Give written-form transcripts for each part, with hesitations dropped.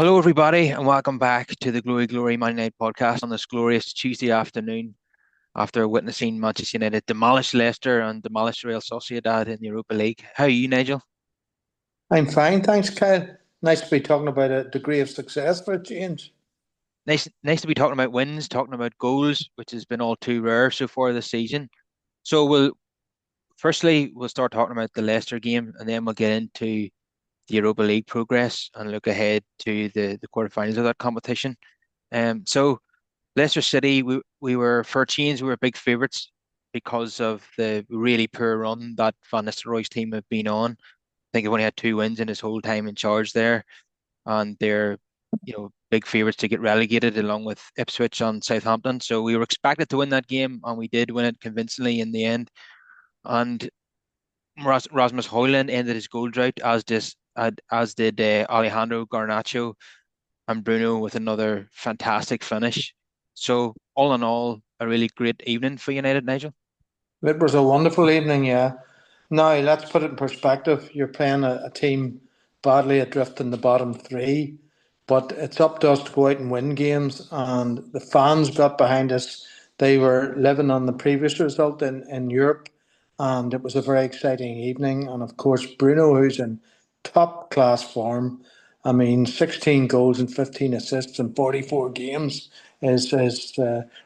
Hello, everybody, and welcome back to the Glory Glory Man United podcast on this glorious Tuesday afternoon after witnessing Manchester United demolish Leicester and demolish Real Sociedad in the Europa League. How are you, Nigel? I'm fine, thanks, Kyle. Nice to be talking about a degree of success for a change. Nice to be talking about wins, talking about goals, which has been all too rare so far this season. So we'll start talking about the Leicester game, and then we'll get into the Europa League progress and look ahead to the quarterfinals of that competition. So Leicester City, we were for a change, we were big favourites because of the really poor run that Van Nistelrooy's team have been on. I think they've only had two wins in his whole time in charge there, and they're big favourites to get relegated along with Ipswich and Southampton. So we were expected to win that game, and we did win it convincingly in the end. And Rasmus Højlund ended his goal drought, as did Alejandro Garnacho and Bruno with another fantastic finish. So all in all, a really great evening for United, Nigel. It was a wonderful evening, yeah. Now, let's put it in perspective. You're playing a team badly adrift in the bottom three, but it's up to us to go out and win games. And the fans got behind us. They were living on the previous result in Europe, and it was a very exciting evening. And of course, Bruno, who's in top class form, I mean, 16 goals and 15 assists in 44 games is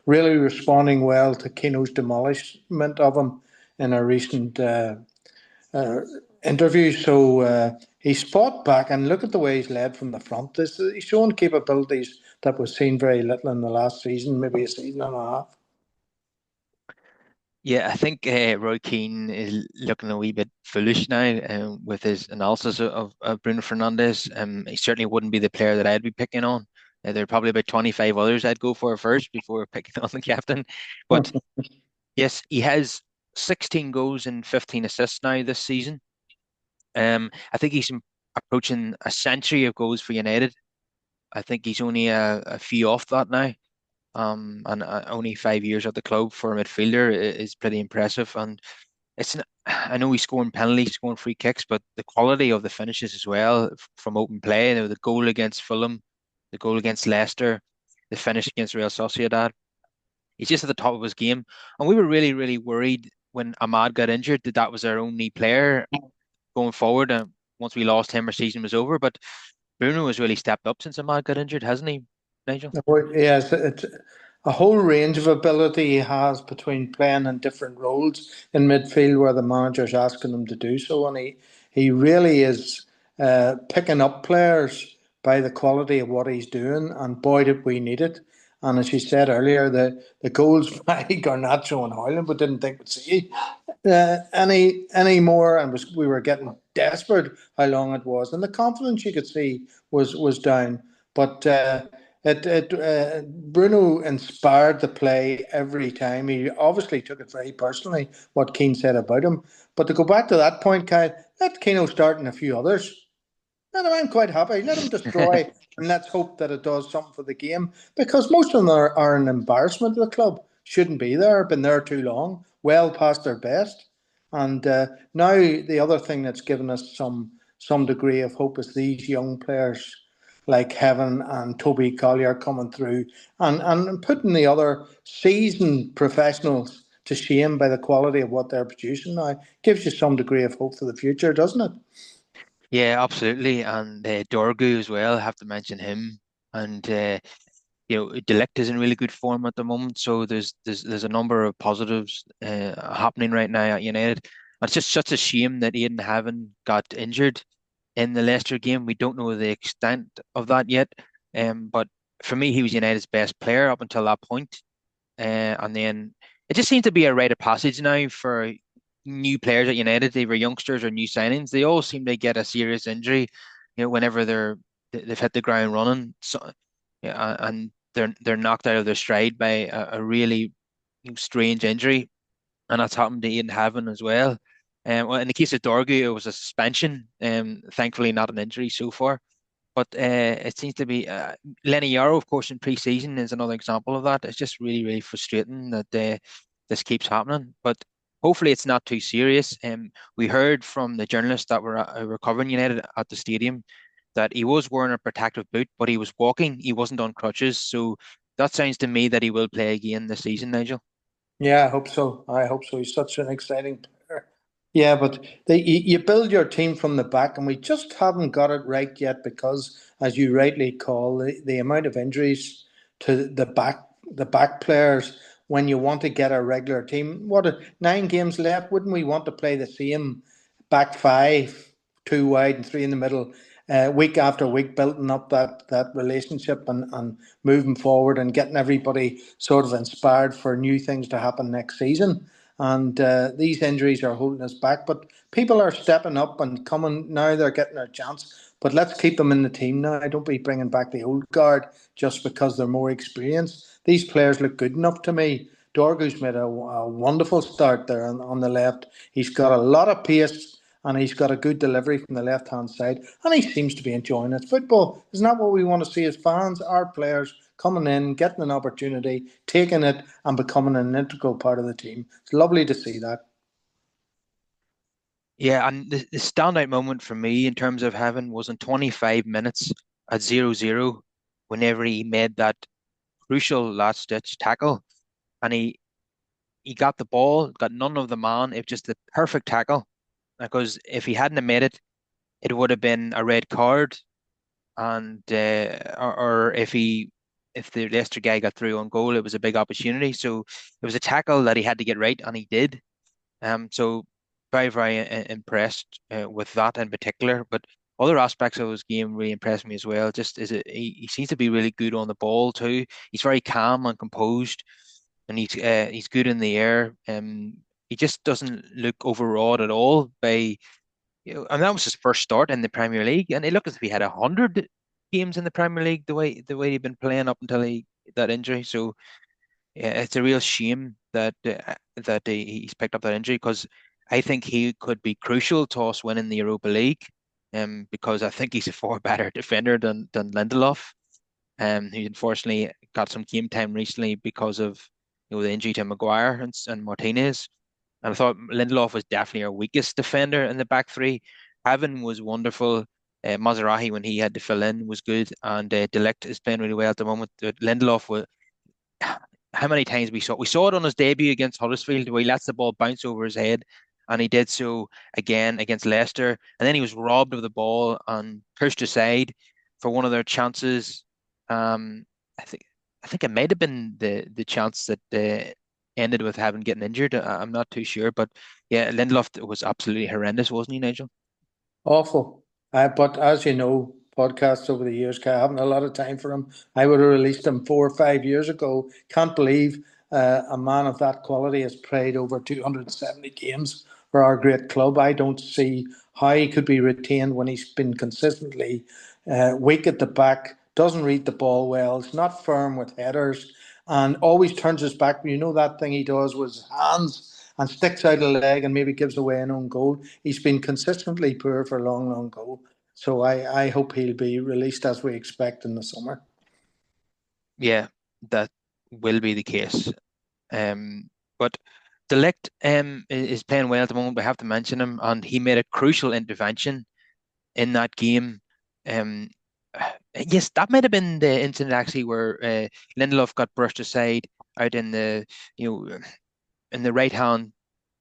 really responding well to Keno's demolishment of him in a recent uh, interview. So he's fought back, and look at the way he's led from the front. He's shown capabilities that was seen very little in the last season, maybe a season and a half. Yeah, I think Roy Keane is looking a wee bit foolish now with his analysis of Bruno Fernandes. He certainly wouldn't be the player that I'd be picking on. There are probably about 25 others I'd go for first before picking on the captain. But yes, he has 16 goals and 15 assists now this season. I think he's approaching a century of goals for United. I think he's only a few off that now. And only 5 years at the club for a midfielder is pretty impressive. And I know he's scoring penalties, scoring free kicks, but the quality of the finishes as well from open play. The goal against Fulham, the goal against Leicester, the finish against Real Sociedad. He's just at the top of his game. And we were really, really worried when Ahmad got injured that that was our only player going forward. And once we lost him, our season was over. But Bruno has really stepped up since Ahmad got injured, hasn't he, Nigel? Yes, it's a whole range of ability he has between playing in different roles in midfield where the manager's asking him to do so. And he really is picking up players by the quality of what he's doing. And boy, did we need it. And as you said earlier, the goals by Garnacho and Hoyland, we didn't think we'd see any more. And we were getting desperate how long it was. And the confidence you could see was down. But Bruno inspired the play every time. He obviously took it very personally what Keane said about him. But to go back to that point, Kyle, let Keno start and a few others. And I'm quite happy. Let him destroy, and let's hope that it does something for the game. Because most of them are an embarrassment to the club. Shouldn't be there. Been there too long. Well past their best. And now the other thing that's given us some degree of hope is these young players like Heaven and Toby Collier coming through and putting the other seasoned professionals to shame by the quality of what they're producing now. Gives you some degree of hope for the future, doesn't it? Yeah, absolutely. And Dorgu as well, have to mention him. And Delict is in really good form at the moment. So there's a number of positives happening right now at United. And it's just such a shame that Aidan Haven got injured in the Leicester game. We don't know the extent of that yet. But for me, he was United's best player up until that point. And then it just seems to be a rite of passage now for new players at United, they were youngsters or new signings. They all seem to get a serious injury, whenever they've hit the ground running. So, yeah, and they're knocked out of their stride by a really strange injury, and that's happened to Ian Haven as well. Well, in the case of Dorgu, it was a suspension. Thankfully not an injury so far. But it seems to be Lenny Yarrow, of course, in pre-season is another example of that. It's just really, really frustrating that this keeps happening. But hopefully, it's not too serious. We heard from the journalists that were covering United at the stadium that he was wearing a protective boot, but he was walking. He wasn't on crutches. So that sounds to me that he will play again this season, Nigel. Yeah, I hope so. I hope so. He's such an exciting player. Yeah, but you build your team from the back, and we just haven't got it right yet because, as you rightly call, the amount of injuries to the back players when you want to get a regular team. What, 9 games left? Wouldn't we want to play the same back five, two wide and three in the middle, week after week, building up that relationship and moving forward and getting everybody sort of inspired for new things to happen next season. And these injuries are holding us back, but people are stepping up and coming now. They're getting their chance. But let's keep them in the team now. Don't be bringing back the old guard just because they're more experienced. These players look good enough to me. Dorgu's made a wonderful start there on the left. He's got a lot of pace and he's got a good delivery from the left hand side, and he seems to be enjoying it. Football is not what we want to see as fans. Our players coming in, getting an opportunity, taking it, and becoming an integral part of the team. It's lovely to see that. Yeah, and the standout moment for me in terms of heaven was in 25 minutes at 0-0, whenever he made that crucial last ditch tackle, and he got the ball, got none of the man. It was just the perfect tackle, because if he hadn't have made it, it would have been a red card, and or if the Leicester guy got through on goal, it was a big opportunity. So it was a tackle that he had to get right, and he did. So very impressed with that in particular. But other aspects of his game really impressed me as well. Just is it he seems to be really good on the ball too. He's very calm and composed, and he's good in the air. He just doesn't look overawed at all by, and that was his first start in the Premier League, and it looked as if he had 100 games in the Premier League the way he'd been playing up until he that injury. So yeah, it's a real shame that he's picked up that injury, because I think he could be crucial to us winning the Europa League. Because I think he's a far better defender than Lindelof. Who unfortunately got some game time recently because of the injury to Maguire and Martinez. And I thought Lindelof was definitely our weakest defender in the back three. Haven was wonderful. Mazarahi, when he had to fill in, was good, and De Ligt is playing really well at the moment. Lindelof was, how many times we saw it on his debut against Huddersfield, where he lets the ball bounce over his head, and he did so again against Leicester, and then he was robbed of the ball and pushed aside for one of their chances. Um, I think I think it might have been the chance that ended with having getting injured. I'm not too sure, but yeah, Lindelof was absolutely horrendous, wasn't he, Nigel? Awful. But as you know, podcasts over the years, I haven't a lot of time for him. I would have released him 4 or 5 years ago. Can't believe a man of that quality has played over 270 games for our great club. I don't see how he could be retained when he's been consistently weak at the back, doesn't read the ball well, is not firm with headers, and always turns his back. You know that thing he does with his hands and sticks out a leg and maybe gives away an own goal. He's been consistently poor for long ago. So I hope he'll be released as we expect in the summer. Yeah, that will be the case. But De Ligt is playing well at the moment. We have to mention him, and he made a crucial intervention in that game. Um, yes, that might have been the incident actually where Lindelof got brushed aside out in the you know in the right hand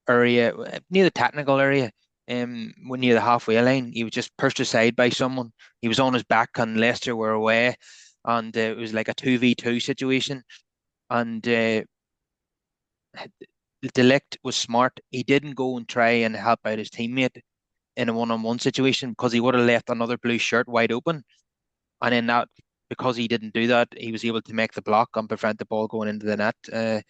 area, near the technical area, near the halfway line. He was just pushed aside by someone. He was on his back, and Leicester were away, and it was like a 2v2 situation. And De Ligt was smart. He didn't go and try and help out his teammate in a one-on-one situation, because he would have left another blue shirt wide open. And in that, because he didn't do that, he was able to make the block and prevent the ball going into the net.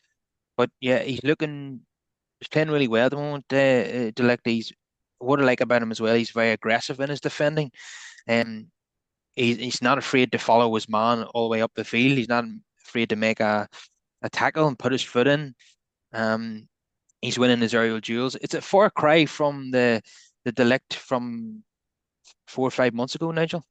But yeah, he's playing really well at the moment. De Ligt, what I like about him as well, he's very aggressive in his defending. Um, he's not afraid to follow his man all the way up the field. He's not afraid to make a tackle and put his foot in. Um, he's winning his aerial duels. It's a far cry from the De Ligt from 4 or 5 months ago, Nigel.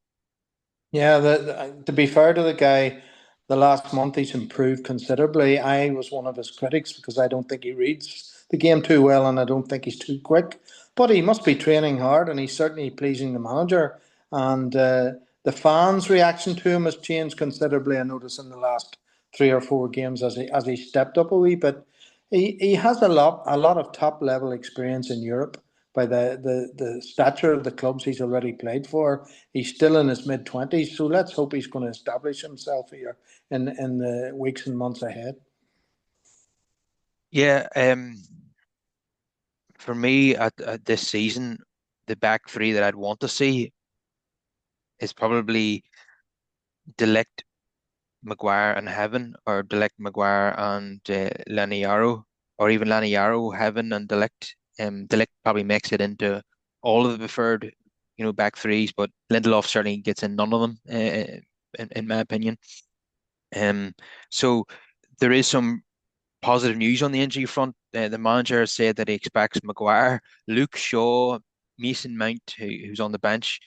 Yeah, to be fair to the guy, the last month he's improved considerably. I was one of his critics because I don't think he reads the game too well and I don't think he's too quick. But he must be training hard and he's certainly pleasing the manager. and the fans' reaction to him has changed considerably. I noticed in the last 3 or 4 games as he stepped up a wee bit. He has a lot of top level experience in Europe by the stature of the clubs he's already played for. He's still in his mid 20s, so let's hope he's going to establish himself here in the weeks and months ahead. Yeah, for me at this season, the back three that I'd want to see is probably Delict, Maguire, and Heaven, or Delict, Maguire, and Laniaro, or even Laniaro, Heaven, and Delict. Delict probably makes it into all of the preferred, back threes, but Lindelof certainly gets in none of them, in my opinion. Um, so there is some positive news on the injury front. The manager has said that he expects Maguire, Luke Shaw, Mason Mount, who's on the bench,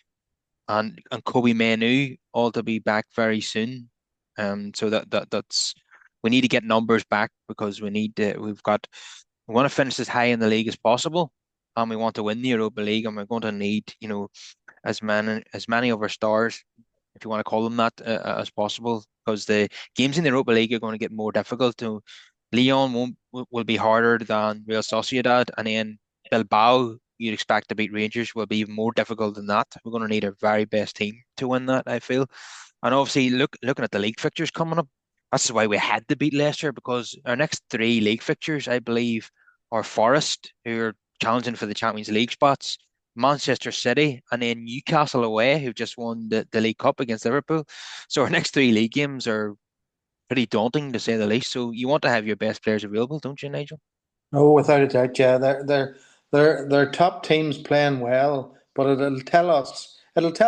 and Kobe Manu all to be back very soon. So that's we need to get numbers back because we want to finish as high in the league as possible, and we want to win the Europa League, and we're going to need as many of our stars, if you want to call them that, as possible, because the games in the Europa League are going to get more difficult. Leon will be harder than Real Sociedad, and then Bilbao, you'd expect to beat Rangers, will be even more difficult than that. We're going to need our very best team to win that, I feel. And obviously, looking at the league fixtures coming up, that's why we had to beat Leicester, because our next three league fixtures, I believe, are Forest, who are challenging for the Champions League spots, Manchester City, and then Newcastle away, who just won the League Cup against Liverpool. So our next three league games are pretty daunting, to say the least. So you want to have your best players available, don't you, Nigel? Oh, without a doubt, yeah. They're top teams playing well, but it'll tell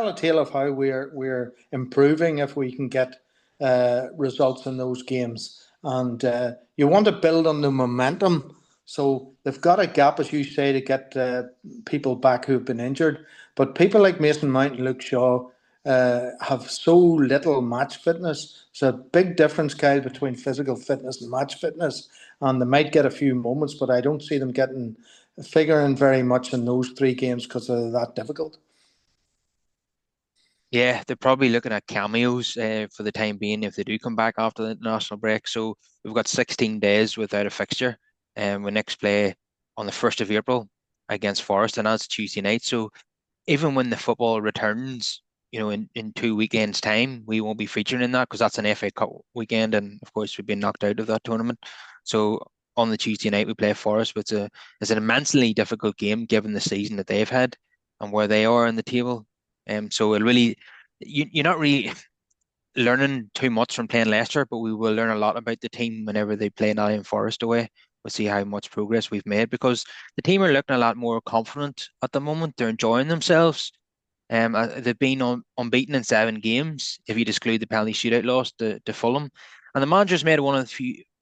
a tale of how we're improving if we can get results in those games. And you want to build on the momentum. So they've got a gap, as you say, to get people back who've been injured. But people like Mason Mount and Luke Shaw have so little match fitness. It's a big difference, Kyle, between physical fitness and match fitness, and they might get a few moments, but I don't see them getting figuring very much in those 3 games because they're that difficult. Yeah, they're probably looking at cameos for the time being if they do come back after the international break. So we've got 16 days without a fixture, and we next play on the 1st of April against Forest, and that's Tuesday night. So even when the football returns, in 2 weekends' time, we won't be featuring in that because that's an FA Cup weekend, and of course we've been knocked out of that tournament. So on the Tuesday night we play Forest, but it's an immensely difficult game given the season that they've had and where they are in the table. So it really, you're not really learning too much from playing Leicester, but we will learn a lot about the team whenever they play Nottingham Forest away. We'll see how much progress we've made because the team are looking a lot more confident at the moment. They're enjoying themselves. They've been unbeaten in 7 games, if you exclude the penalty shootout loss to Fulham. And the manager's made one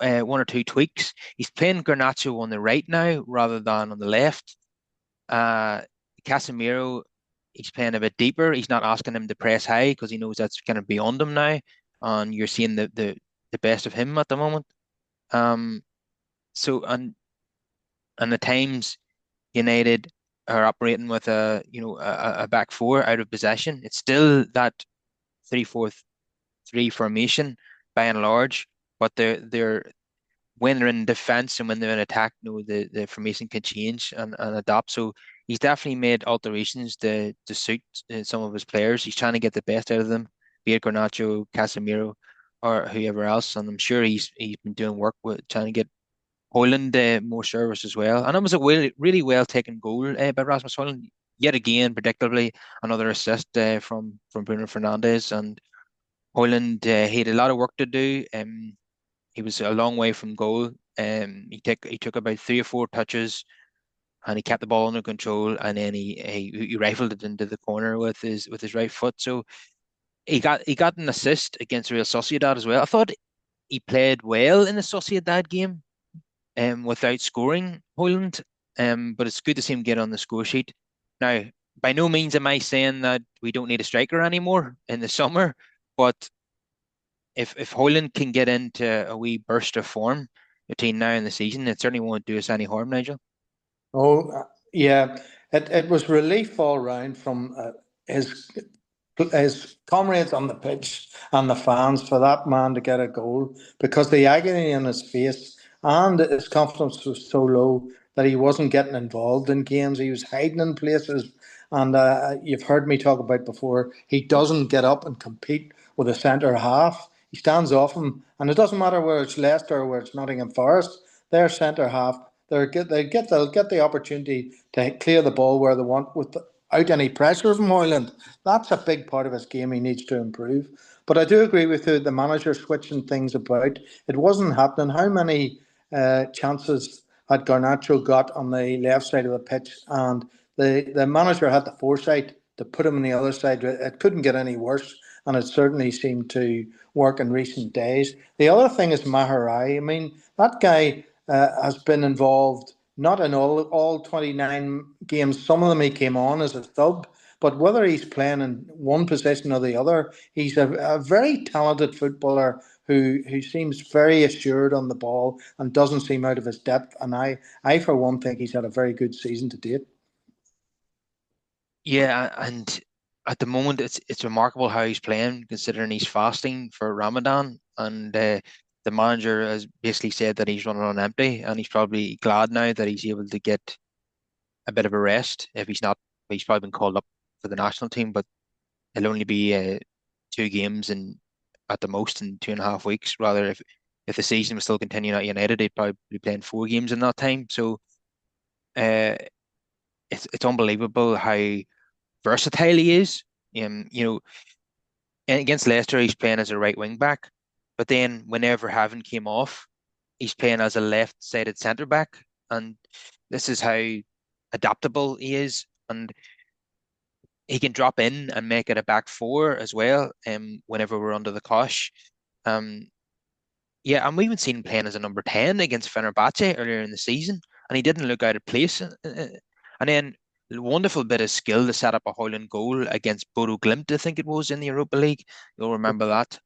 or two tweaks. He's playing Garnacho on the right now rather than on the left. Uh, Casemiro, he's playing a bit deeper. He's not asking him to press high because he knows that's kind of beyond him now. And you're seeing the best of him at the moment. Um, so and the times United are operating with a back four out of possession. It's still that 3-4-3 formation by and large, but they're when they're in defense and when they're in attack, the formation can change and adapt. So he's definitely made alterations to suit some of his players. He's trying to get the best out of them, be it Garnacho, Casemiro, or whoever else. And I'm sure he's been doing work with trying to get Hoyland more service as well. And it was a really well taken goal by Rasmus Hoyland. Yet again, predictably, another assist from Bruno Fernandes. And Hoyland, he had a lot of work to do. He was a long way from goal. He took about 3 or 4 touches, and he kept the ball under control. And then he rifled it into the corner with his right foot. So he got an assist against Real Sociedad as well. I thought he played well in the Sociedad game, without scoring Holland. But it's good to see him get on the score sheet. Now, by no means am I saying that we don't need a striker anymore in the summer, but if Holland can get into a wee burst of form between now and the season, it certainly won't do us any harm, Nigel. Oh, yeah. It was relief all round from his. his comrades on the pitch and the fans for that man to get a goal, because the agony in his face and his confidence was so low that he wasn't getting involved in games. He was hiding in places. And you've heard me talk about before, he doesn't get up and compete with a centre half. He stands off him, and it doesn't matter where it's Leicester or where it's Nottingham Forest. Their centre half, they'll get the opportunity to clear the ball where they want without any pressure from Hoyland. That's a big part of his game he needs to improve. But I do agree with you, the manager switching things about. It wasn't happening. How many chances had Garnacho got on the left side of the pitch? And the manager had the foresight to put him on the other side. It couldn't get any worse, and it certainly seemed to work in recent days. The other thing is Maharai. I mean, that guy has been involved not in all 29 games. Some of them he came on as a sub, but whether he's playing in one position or the other, he's a very talented footballer who seems very assured on the ball and doesn't seem out of his depth. And I for one think he's had a very good season to date. Yeah, and at the moment it's remarkable how he's playing, considering he's fasting for Ramadan, and the manager has basically said that he's running on empty, and he's probably glad now that he's able to get a bit of a rest. If he's not, he's probably been called up for the national team, but it'll only be two games in at the most in 2.5 weeks. Rather, if the season was still continuing at United, they'd probably be playing 4 games in that time. So uh, it's unbelievable how versatile he is. And against Leicester, he's playing as a right wing back, but then whenever Haven came off, he's playing as a left-sided centre back, and this is how adaptable he is, and he can drop in and make it a back four as well. Whenever we're under the cosh, um, yeah, and we even seen him playing as a number 10 against Fenerbahce earlier in the season, and he didn't look out of place. And then a wonderful bit of skill to set up a Hoyland goal against Bodo Glimt, I think it was in the Europa League. You'll remember that.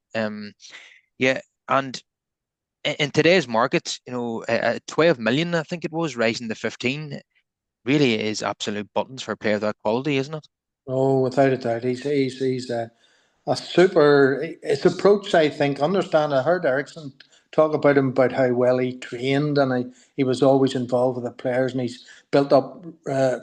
Yeah, and in today's market, 12 million, I think it was, rising to 15, really is absolute buttons for a player of that quality, isn't it? Oh, without a doubt, he's a super. His approach, I think, understand. I heard Ericsson talk about him about how well he trained, and he was always involved with the players, and he's built up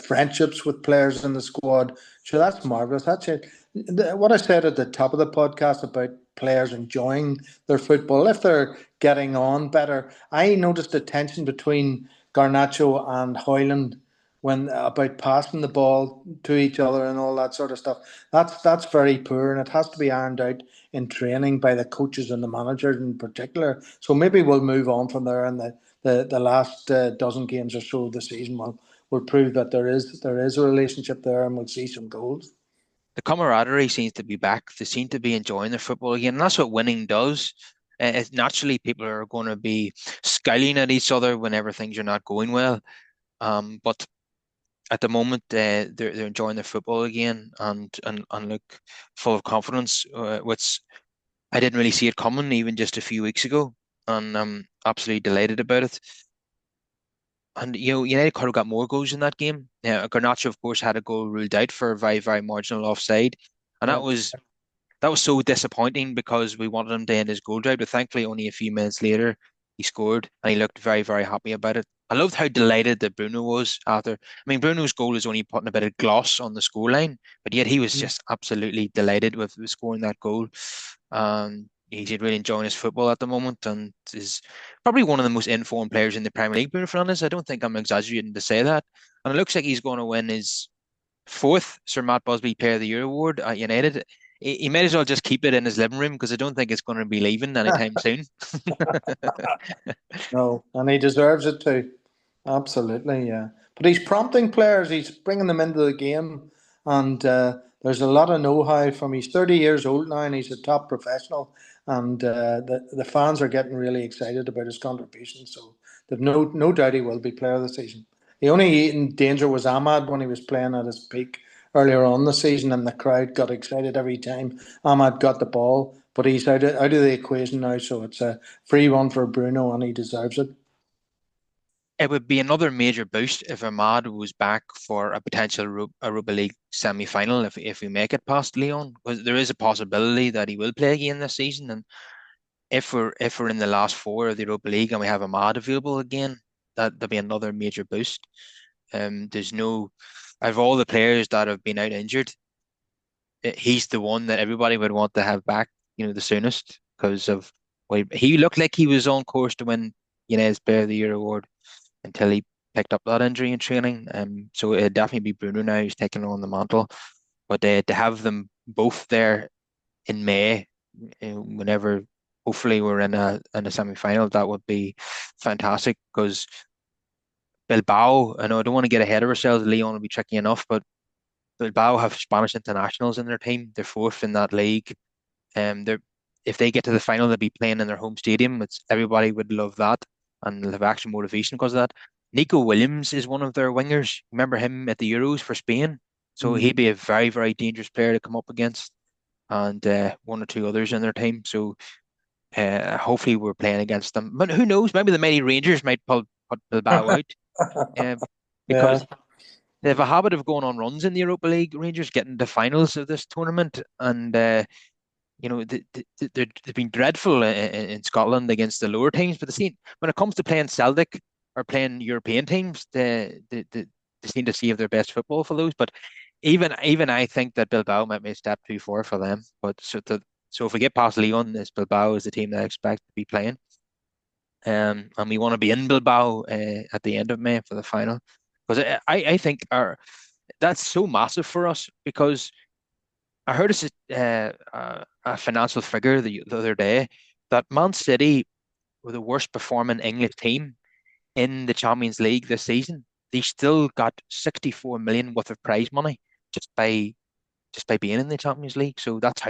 friendships with players in the squad. So that's marvelous. That's it. What I said at the top of the podcast about players enjoying their football, if they're getting on better, I noticed a tension between Garnacho and Hoyland when about passing the ball to each other and all that sort of stuff. That's very poor, and it has to be ironed out in training by the coaches and the managers in particular. So maybe we'll move on from there, and the last dozen games or so of the season will prove that there is a relationship there, and we'll see some goals. The camaraderie seems to be back. They seem to be enjoying their football again, and that's what winning does. Naturally, people are going to be scowling at each other whenever things are not going well. But at the moment, they're enjoying their football again and look full of confidence, which I didn't really see it coming even just a few weeks ago, and I'm absolutely delighted about it. And United could have got more goals in that game. Yeah, Garnacho, of course, had a goal ruled out for a very, very marginal offside, and Yeah. that was so disappointing because we wanted him to end his goal drive. But thankfully, only a few minutes later, he scored, and he looked very, very happy about it. I loved how delighted that Bruno was after. I mean, Bruno's goal is only putting a bit of gloss on the scoreline, but yet he was just absolutely delighted with scoring that goal. He's really enjoying his football at the moment and is probably one of the most informed players in the Premier League, Bruno Fernandes. I don't think I'm exaggerating to say that. And it looks like he's going to win his fourth Sir Matt Busby Player of the Year award at United. He might as well just keep it in his living room because I don't think it's going to be leaving anytime soon. No, and he deserves it too. Absolutely, yeah. But he's prompting players. He's bringing them into the game, and there's a lot of know-how from. He's 30 years old now, and he's a top professional. And the fans are getting really excited about his contribution. So they've no doubt he will be player of the season. The only in danger was Ahmad when he was playing at his peak earlier on the season, and the crowd got excited every time Ahmad got the ball. But he's out of the equation now, so it's a free one for Bruno, and he deserves it. it would be another major boost if Ahmad was back for a potential Europa League semi-final if we make it past Lyon, because there is a possibility that he will play again this season. And if we're in the last four of the Europa League and we have Ahmad available again, that'd be another major boost. There's no, Out of all the players that have been out injured, he's the one that everybody would want to have back, the soonest because of well, he looked like he was on course to win United's Player of the Year award until he picked up that injury in training. So it'd definitely be Bruno now who's taking on the mantle. But to have them both there in May, whenever hopefully we're in a semi final, that would be fantastic because Bilbao. I know I don't want to get ahead of ourselves. Leon will be tricky enough, but Bilbao have Spanish internationals in their team. They're fourth in that league. They're If they get to the final, they'll be playing in their home stadium. It's Everybody would love that, and they'll have extra motivation because of that. Nico Williams is one of their wingers. Remember him at the Euros for Spain? So he'd Mm. be a very, very dangerous player to come up against, and one or two others in their team. So hopefully we're playing against them. But who knows? Maybe the mighty Rangers might put Bilbao out, um, Yeah, because they have a habit of going on runs in the Europa League. Rangers getting to finals of this tournament, and they've been dreadful in Scotland against the lower teams. But when it comes to playing Celtic or playing European teams, they seem to save their best football for those. But even I think that Bilbao might be a step too far for them. But so if we get past Lyon, this Bilbao is the team that I expect to be playing. And we want to be in Bilbao at the end of May for the final because I think that's so massive for us because I heard a financial figure the other day that Man City were the worst performing English team in the Champions League this season. They still got 64 million worth of prize money just by just by being in the Champions League. So that's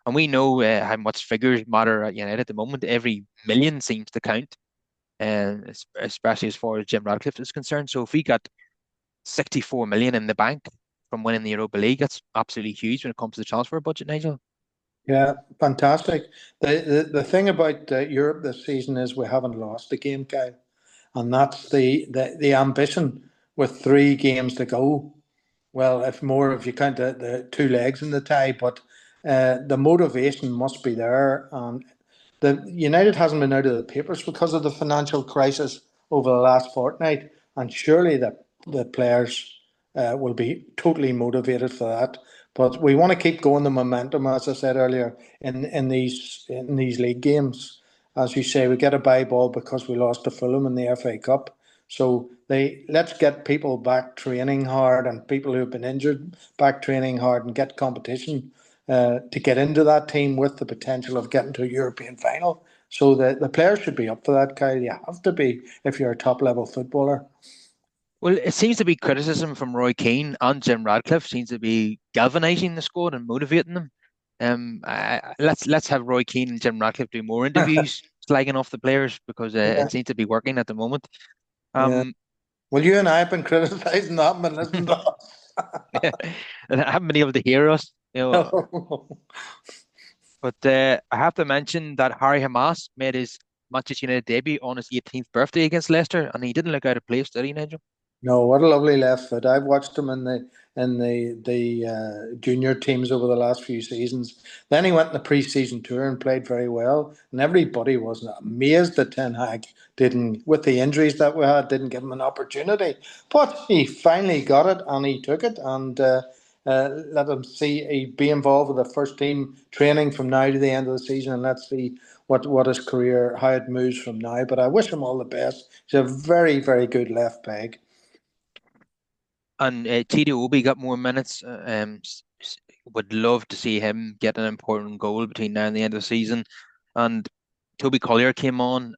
and we know how much figures matter at United at the moment. Every million seems to count, and especially as far as Jim Radcliffe is concerned. So if we got 64 million in the bank from winning the Europa League, that's absolutely huge when it comes to the transfer budget, Nigel. yeah, fantastic. The thing about Europe this season is we haven't lost a game, Kyle, and that's the ambition with 3 games to go. Well, if more, if you count the 2 legs in the tie, but the motivation must be there. And the United hasn't been out of the papers because of the financial crisis over the last fortnight, and surely the players will be totally motivated for that. But we want to keep going the momentum, as I said earlier, in these league games. As you say, we get a bye ball because we lost to Fulham in the FA Cup. So they let's get people back training hard and people who've been injured back training hard and get competition to get into that team with the potential of getting to a European final. So the players should be up for that, Kyle. You have to be if you're a top level footballer. Well, it seems to be criticism from Roy Keane and Jim Radcliffe seems to be galvanising the squad and motivating them. Let's have Roy Keane and Jim Radcliffe do more interviews slagging off the players because Yeah, it seems to be working at the moment. yeah. Um, Well, you and I have been criticising that, and listen to and I haven't been able to hear us. us. But I have to mention that Harry Hamas made his Manchester United debut on his 18th birthday against Leicester, and he didn't look out of place, did he, Nigel? No, what a lovely left foot. I've watched him in the junior teams over the last few seasons. Then he went in the pre-season tour and played very well, and everybody was amazed that Ten Hag didn't, with the injuries that we had, didn't give him an opportunity. But he finally got it, and he took it, and let him see he be involved with the first team training from now to the end of the season, and let's see what his career how it moves from now. But I wish him all the best. He's a very very good left peg. And Tito Obi got more minutes. Would love to see him get an important goal between now and the end of the season. And Toby Collier came on.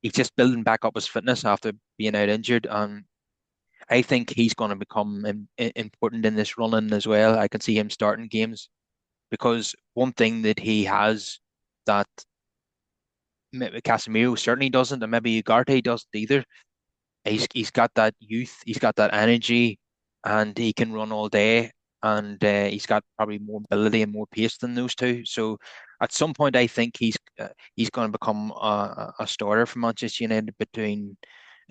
He's just building back up his fitness after being out injured, and I think he's going to become important in this running as well. I can see him starting games because one thing that he has that Casemiro certainly doesn't, and maybe Ugarte doesn't either. He's got that youth, he's got that energy, and he can run all day. And he's got probably more ability and more pace than those two. So at some point, I think he's going to become a starter for Manchester United between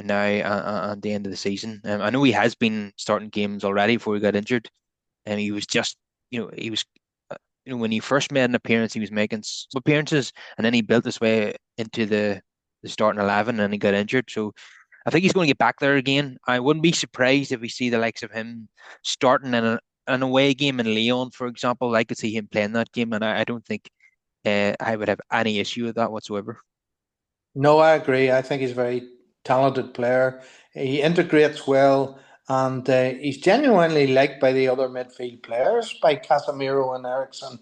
now at the end of the season. I know he has been starting games already before he got injured, and he was just, he was, when he first made an appearance, he was making some appearances, and then he built his way into the starting 11, and he got injured. So I think he's going to get back there again. I wouldn't be surprised if we see the likes of him starting in an away game in Lyon, for example. I could see him playing that game, and I don't think I would have any issue with that whatsoever. No, I agree. I think he's a very talented player. He integrates well, and he's genuinely liked by the other midfield players, by Casemiro and Ericsson.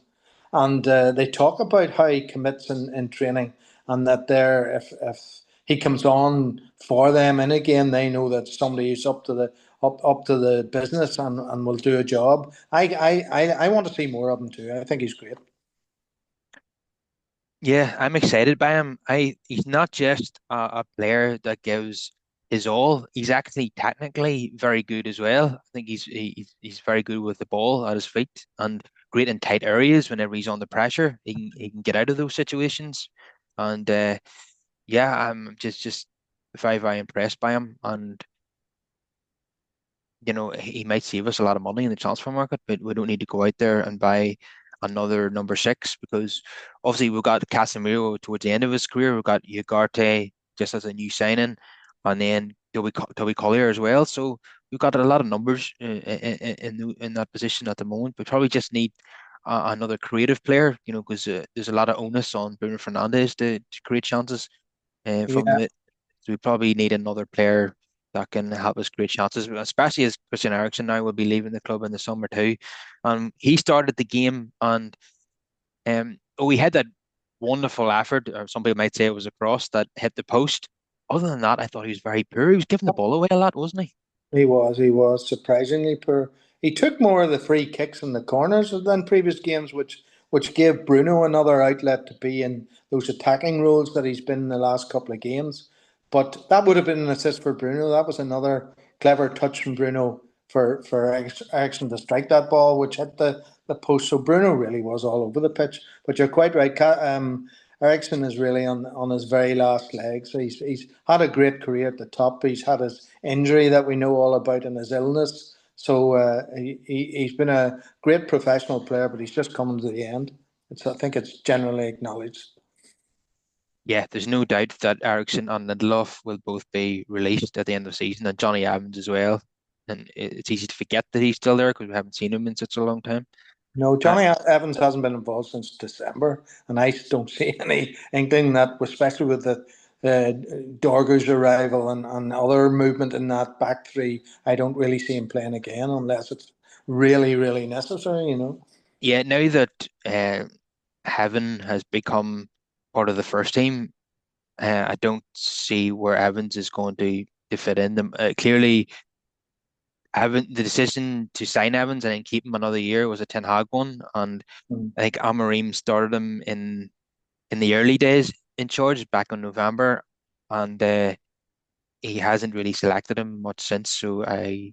And they talk about how he commits in training, and that if he comes on for them in a game, they know that somebody is up to the business and will do a job. I want to see more of him too. I think he's great. Yeah, I'm excited by him. He's not just a player that gives his all. He's actually technically very good as well. I think he's very good with the ball at his feet and great in tight areas whenever he's under pressure. He can get out of those situations. And yeah, I'm just very impressed by him. And he might save us a lot of money in the transfer market, but we don't need to go out there and buy another number six because obviously we've got Casemiro towards the end of his career. We've got Ugarte just as a new signing, and then Toby Collier as well. So we've got a lot of numbers in that position at the moment. We probably just need another creative player, because there's a lot of onus on Bruno Fernandes to create chances from Yeah, the so we probably need another player that can help us create chances, especially as Christian Eriksen now will be leaving the club in the summer too. He started the game and he had that wonderful effort, or some people might say it was a cross that hit the post. Other than that, I thought he was very poor. He was giving the ball away a lot, wasn't he? he was surprisingly poor. He took more of the free kicks and the corners than previous games, which gave Bruno another outlet to be in those attacking roles that he's been in the last couple of games. But that would have been an assist for Bruno. That was another clever touch from Bruno for Ericsson to strike that ball, which hit the post. So Bruno really was all over the pitch. But you're quite right. Ericsson is really on his very last legs. He's had a great career at the top. He's had his injury that we know all about and his illness. So he's been a great professional player, but he's just coming to the end. I think it's generally acknowledged. Yeah, there's no doubt that Ericsson and Lindelof will both be released at the end of the season, and Johnny Evans as well. And it's easy to forget that he's still there because we haven't seen him in such a long time. No, Uh, Johnny Evans hasn't been involved since December, and I don't see any inkling that, especially with the Dorger's arrival and other movement in that back three, I don't really see him playing again unless it's really, really necessary, you know. yeah, now that Heaven has become part of the first team, I don't see where Evans is going to fit in them. Clearly, the decision to sign Evans and then keep him another year was a Ten Hag one, and Mm. I think Amorim started him in the early days in charge back in November, and he hasn't really selected him much since. So I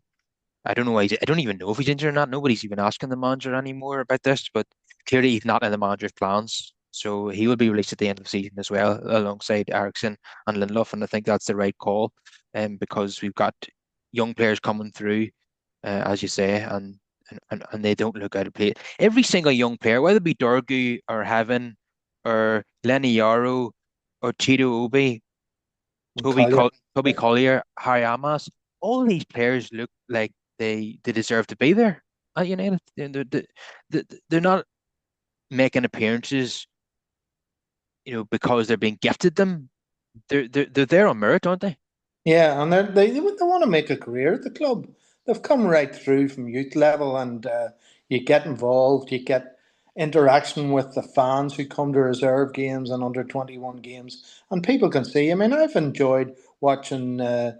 don't know why I don't even know if he's injured or not. Nobody's even asking the manager anymore about this, but clearly he's not in the manager's plans. So he will be released at the end of the season as well, alongside Ericsson and Lindelof, and I think that's the right call, because we've got young players coming through, as you say, and they don't look out of place. Every single young player, whether it be Dorgu or Heaven or Lenny Yaro or Cheeto Obi, Collier. Toby Collier, Harry Amos, all these players look like they deserve to be there at United. They're not making appearances, because they're being gifted them. They're there on merit, aren't they? Yeah, and they want to make a career at the club. They've come right through from youth level, and you get involved. You get interaction with the fans who come to reserve games and under 21 games, and people can see. I mean, I've enjoyed watching the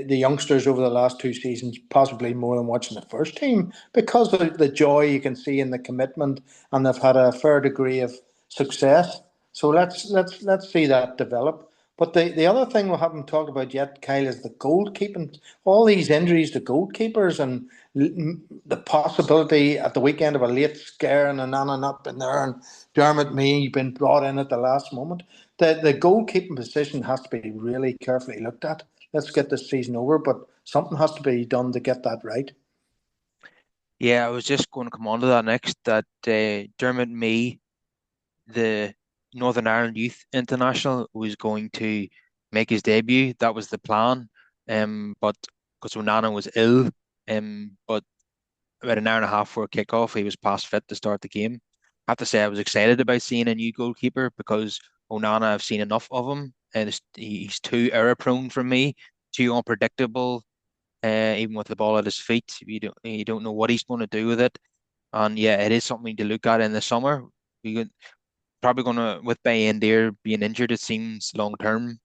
youngsters over the last two seasons, possibly more than watching the first team, because of the joy you can see in the commitment, and they've had a fair degree of success. So let's see that develop. But the other thing we haven't talked about yet, Kyle, is the goalkeeping. All these injuries to goalkeepers and the possibility at the weekend of a late scare and Anana not been there and Dermot Mee been brought in at the last moment. The goalkeeping position has to be really carefully looked at. let's get this season over. But something has to be done to get that right. Yeah, I was just going to come on to that next. That Dermot May, the Northern Ireland Youth International, was going to make his debut. That was the plan. But because Onana was ill, but about an hour and a half before kickoff, he was past fit to start the game. I have to say, I was excited about seeing a new goalkeeper because Onana, I've seen enough of him, and he's too error prone for me, too unpredictable. Even with the ball at his feet, you don't know what he's going to do with it. And yeah, it is something to look at in the summer. We could probably going to with Bayindir being injured, it seems long term.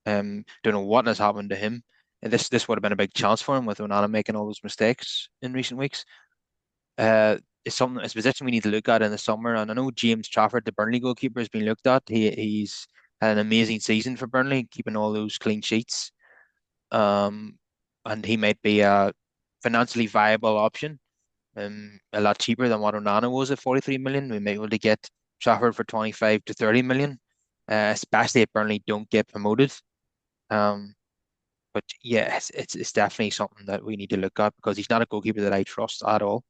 Don't know what has happened to him. And this would have been a big chance for him with Onana making all those mistakes in recent weeks. Uh, it's a position we need to look at in the summer. And I know James Trafford, the Burnley goalkeeper, has been looked at. He's had an amazing season for Burnley, keeping all those clean sheets. Um, and he might be a financially viable option. A lot cheaper than what Onana was at 43 million. We might be able to get Trafford for 25 to 30 million, especially if Burnley don't get promoted. Um, but yeah, it's definitely something that we need to look at because he's not a goalkeeper that I trust at all.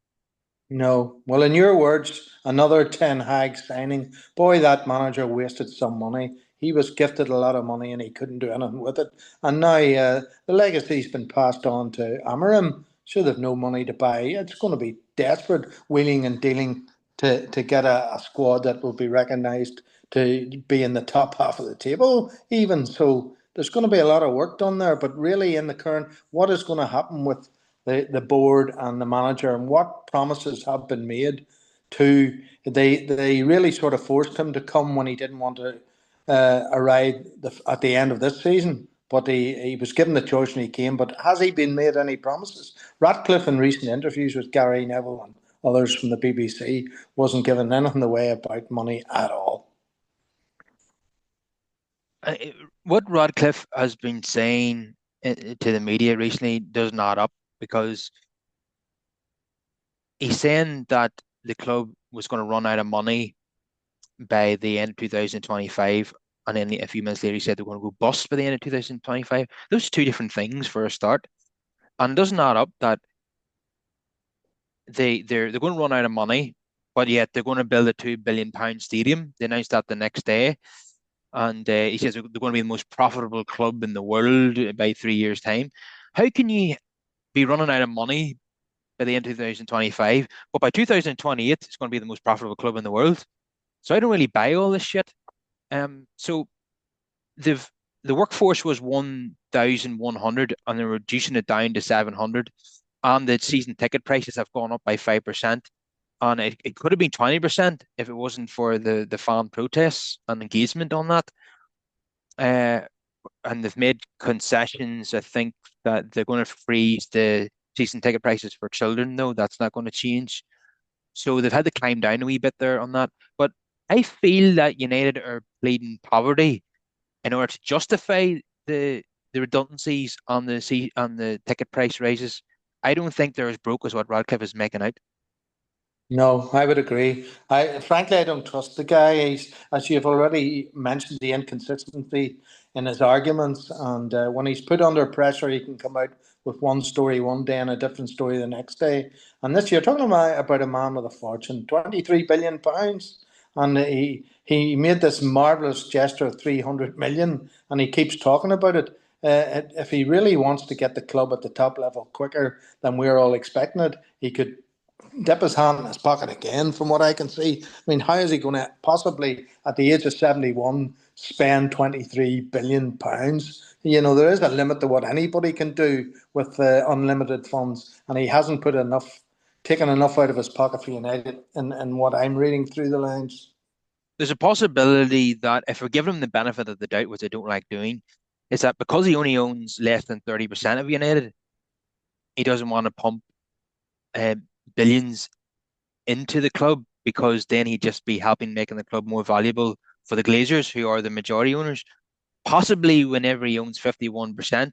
No. Well, in your words, another Ten Hag signing. Boy, that manager wasted some money. He was gifted a lot of money and he couldn't do anything with it. And now the legacy's been passed on to Amarim. Sure, they've no money to buy. It's going to be desperate wheeling and dealing to get a squad that will be recognised to be in the top half of the table, even. So there's going to be a lot of work done there. But really, in the current, what is going to happen with the board and the manager and what promises have been made to they really sort of forced him to come when he didn't want to arrive at the end of this season, but he was given the choice and he came. But has he been made any promises? Ratcliffe, in recent interviews with Gary Neville and others from the BBC, wasn't given anything away about money at all. Uh, what Radcliffe has been saying to the media recently does not up because he's saying that the club was going to run out of money by the end of 2025. And then a few minutes later, he said they're going to go bust by the end of 2025. Those are two different things for a start. And it doesn't add up that they're going to run out of money, but yet they're going to build a £2 billion stadium. They announced that the next day. And he says they're going to be the most profitable club in the world by 3 years' time. How can you be running out of money by the end of 2025, but by 2028, it's going to be the most profitable club in the world? So I don't really buy all this shit. So they've the workforce was 1,100 and they're reducing it down to 700. And the season ticket prices have gone up by 5%. And it could have been 20% if it wasn't for the fan protests and engagement on that. Uh, and they've made concessions. I think that they're going to freeze the season ticket prices for children, though. That's not going to change. So they've had to climb down a wee bit there on that. But I feel that United are bleeding poverty in order to justify the redundancies on the ticket price raises. I don't think they're as broke as what Radcliffe is making out. No, I would agree. I frankly I don't trust the guy. He's, as you've already mentioned, the inconsistency in his arguments, and when he's put under pressure, he can come out with one story one day and a different story the next day. And this you're talking about a man with a fortune, £23 billion, and he made this marvelous gesture of 300 million, and he keeps talking about it. If he really wants to get the club at the top level quicker than we're all expecting it, he could dip his hand in his pocket again, from what I can see. I mean, how is he going to possibly, at the age of 71, spend £23 billion? You know, there is a limit to what anybody can do with unlimited funds, and he hasn't taken enough out of his pocket for United, in what I'm reading through the lines. There's a possibility that if we give him the benefit of the doubt, which I don't like doing, is that because he only owns less than 30% of United, he doesn't want to pump uh, billions into the club because then he'd just be helping making the club more valuable for the Glazers, who are the majority owners. Possibly whenever he owns 51%,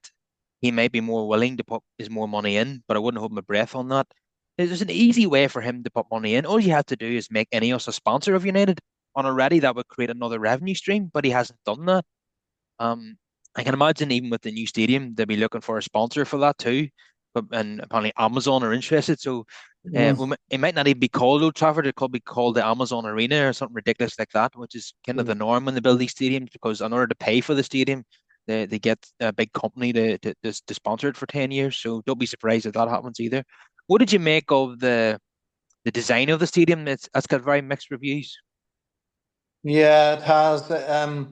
he might be more willing to put his more money in, but I wouldn't hold my breath on that. There's an easy way for him to put money in. All you have to do is make Ineos a sponsor of United. And already that would create another revenue stream, but he hasn't done that. Um, I can imagine even with the new stadium, they'll be looking for a sponsor for that too. But and apparently Amazon are interested. So Mm, it might not even be called Old Trafford. It could be called the Amazon Arena or something ridiculous like that, which is kind of the mm. norm when they build these stadiums because in order to pay for the stadium, they get a big company to sponsor it for 10 years. So don't be surprised if that happens either. What did you make of the design of the stadium? It's got very mixed reviews. Yeah, it has. Uh,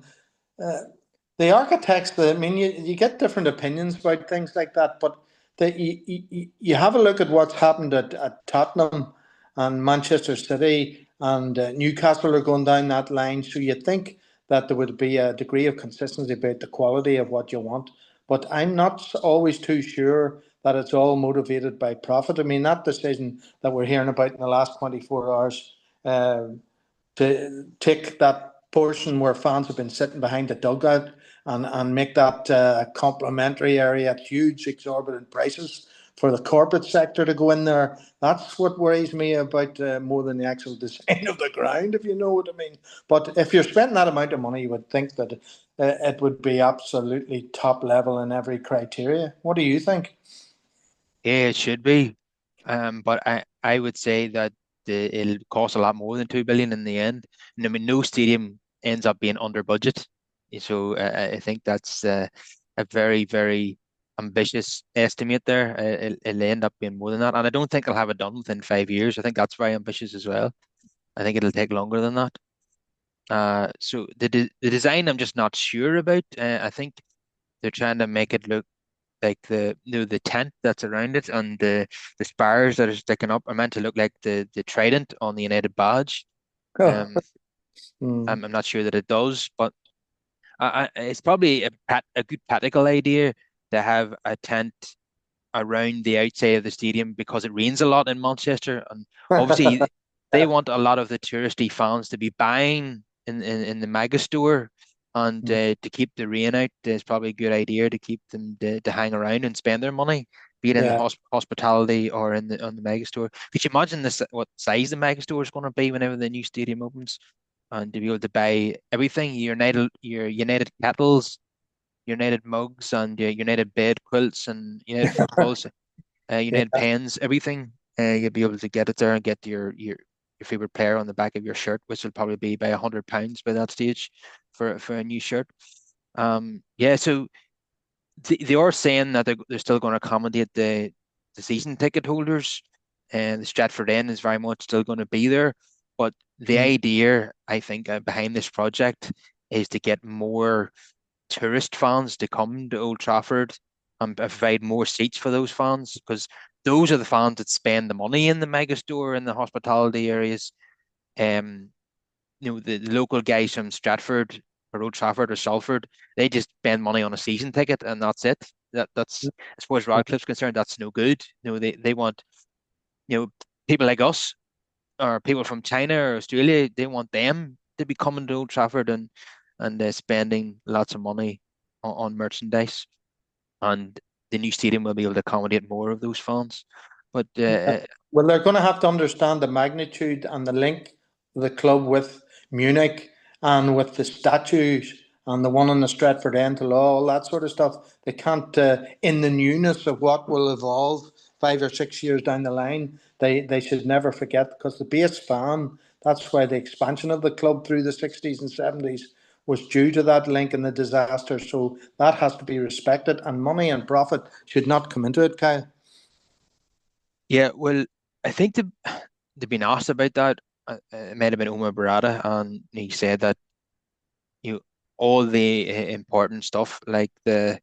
the architects, I mean, you get different opinions about things like that, but you have a look at what's happened at Tottenham and Manchester City and Newcastle are going down that line. So you think that there would be a degree of consistency about the quality of what you want. But I'm not always too sure that it's all motivated by profit. I mean, that decision that we're hearing about in the last 24 hours. To take that portion where fans have been sitting behind the dugout and make that a complimentary area at huge exorbitant prices for the corporate sector to go in there. That's what worries me about more than the actual design of the ground, if you know what I mean. But if you're spending that amount of money, you would think that it would be absolutely top level in every criteria. What do you think? Yeah, it should be. But I would say that it'll cost a lot more than 2 billion in the end. And I mean, no stadium ends up being under budget. So I think that's a very, very ambitious estimate there. It'll end up being more than that. And I don't think I'll have it done within 5 years. I think that's very ambitious as well. I think it'll take longer than that. So the design I'm just not sure about. I think they're trying to make it look like the tent that's around it and the spars that are sticking up are meant to look like the trident on the United badge. Um, Hmm. I'm not sure that it does, but it's probably a good practical idea to have a tent around the outside of the stadium because it rains a lot in Manchester, and obviously they want a lot of the touristy fans to be buying in the mega store, and to keep the rain out is probably a good idea to keep them to hang around and spend their money, be it in the Yeah. hospitality or in the on the mega store. Could you imagine this what size the mega store is going to be whenever the new stadium opens, and to be able to buy everything, your United kettles, United mugs, and United bed quilts, and United footballs, United Yeah. pens, everything. You'll be able to get it there and get your favorite player on the back of your shirt, which will probably be by £100 by that stage for a new shirt. Yeah, so they are saying that they're still going to accommodate the season ticket holders, and the Stratford End is very much still going to be there. But the Mm. idea, I think, behind this project is to get more tourist fans to come to Old Trafford and provide more seats for those fans because those are the fans that spend the money in the mega store and the hospitality areas. Um, the local guys from Stratford or Old Trafford or Salford, they just spend money on a season ticket and that's it. That's as far as Radcliffe's concerned, that's no good. They want people like us or people from China or Australia, they want them to be coming to Old Trafford and spending lots of money on merchandise, and the new stadium will be able to accommodate more of those fans. But Well, they're going to have to understand the magnitude and the link of the club with Munich and with the statues and the one on the Stratford end to law, all that sort of stuff. They can't, in the newness of what will evolve 5 or 6 years down the line, they should never forget because the base fan, that's why the expansion of the club through the 60s and 70s was due to that link and the disaster. So that has to be respected, and money and profit should not come into it, Kyle. yeah, well, I think they've been asked about that. It might have been Omar Barada, and he said that you know, all the important stuff like the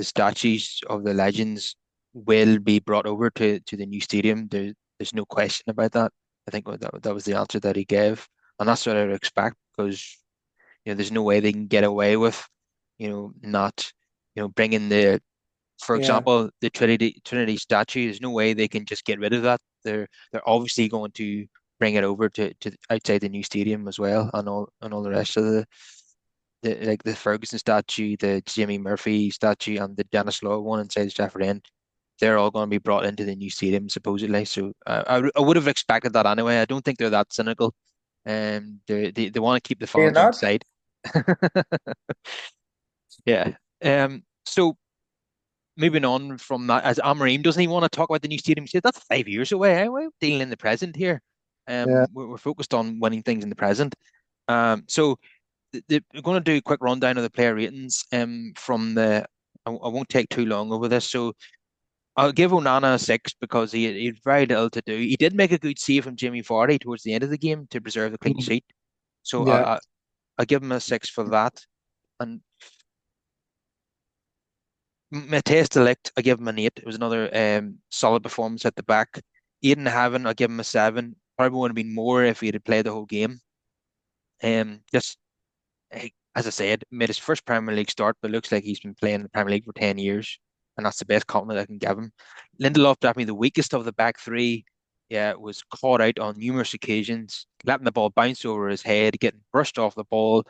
statues of the legends will be brought over to the new stadium. There's no question about that. I think that was the answer that he gave, and that's what I would expect because there's no way they can get away with not bringing for Yeah. example, the Trinity statue. There's no way they can just get rid of that. They're obviously going to bring it over to outside the new stadium as well, and all the rest of the like the Ferguson statue, the Jimmy Murphy statue, and the Dennis Law one inside the Stratford End. They're all going to be brought into the new stadium supposedly. So I would have expected that anyway. I don't think they're that cynical. They want to keep the You're fans on not? side. Yeah. So moving on from that, as Amarim doesn't even want to talk about the new stadium. He said that's 5 years away. We're dealing in the present here. Yeah. We're focused on winning things in the present. So we're going to do a quick rundown of the player ratings. From the I won't take too long over this. So I'll give Onana a six because he had very little to do. He did make a good save from Jimmy Vardy towards the end of the game to preserve the clean Mm. sheet. So Yeah. I give him a six for that. And Mateus Delict, I give him an eight. It was another solid performance at the back. Aiden Haven, I give him a seven. Probably would have been more if he had played the whole game. Just as I said, made his first Premier League start, but looks like he's been playing the Premier League for 10 years, and that's the best compliment I can give him. Lindelof, definitely the weakest of the back three. Yeah, was caught out on numerous occasions, letting the ball bounce over his head, getting brushed off the ball.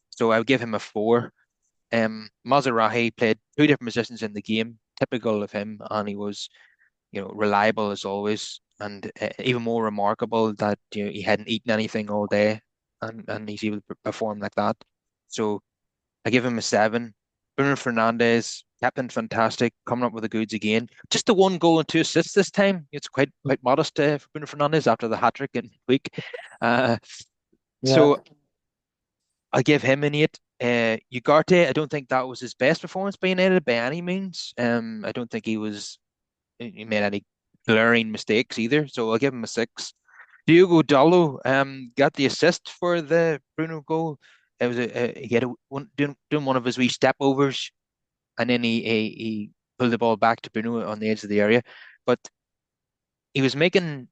So I would give him a four. Mazarahi played two different positions in the game, typical of him, and he was, reliable as always, and even more remarkable that he hadn't eaten anything all day, and he's able to perform like that. So I give him a seven. Bruno Fernandes, captain, fantastic, coming up with the goods again. Just the one goal and two assists this time. It's quite modest for Bruno Fernandes after the hat trick in week. Uh, Yeah. so I give him an eight. Ugarte, I don't think that was his best performance by United by any means. I don't think he made any glaring mistakes either. So I'll give him a six. Diogo Dallo got the assist for the Bruno goal. It was he had doing one of his wee step overs, and then he pulled the ball back to Bruno on the edge of the area. But he was making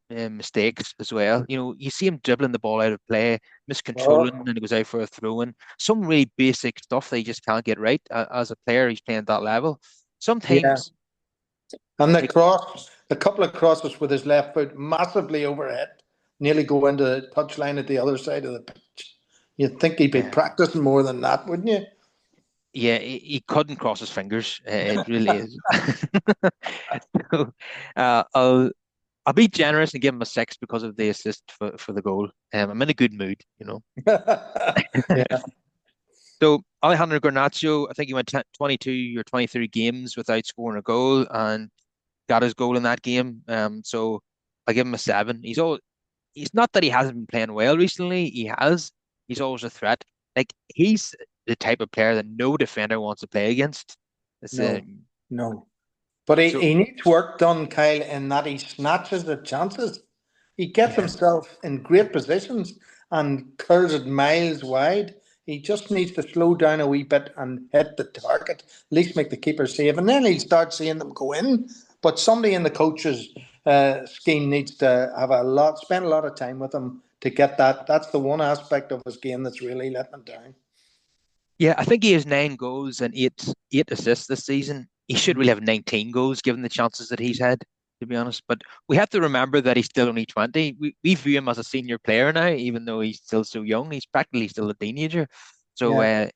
mistakes as well. You see him dribbling the ball out of play, miscontrolling, Oh, and he goes out for a throw in. Some really basic stuff that he just can't get right as a player. He's playing at that level. yeah. Sometimes, And the like, cross, a couple of crosses with his left foot, massively overhead, nearly go into the touchline at the other side of the pitch. You'd think he'd be yeah, practicing more than that, wouldn't you? yeah, he couldn't cross his fingers. It really is. So, I'll be generous and give him a six because of the assist for the goal. I'm in a good mood, you know. Yeah. So Alejandro Garnacho, I think he went 22 or 23 games without scoring a goal and got his goal in that game. So I give him a seven. He's not that he hasn't been playing well recently. He has. He's always a threat. Like he's the type of player that no defender wants to play against. It's No, no. But he, so he needs work done, Kyle, in that he snatches the chances. He gets yeah. himself in great positions and curls it miles wide. He just needs to slow down a wee bit and hit the target, at least make the keeper save, and then he'll start seeing them go in. But somebody in the coach's scheme needs to spend a lot of time with him to get that. That's the one aspect of his game that's really letting him down. Yeah, I think he has nine goals and eight assists this season. He should really have 19 goals given the chances that he's had, to be honest. But we have to remember that he's still only 20. We view him as a senior player now, even though he's still so young. He's practically still a teenager. So Yeah,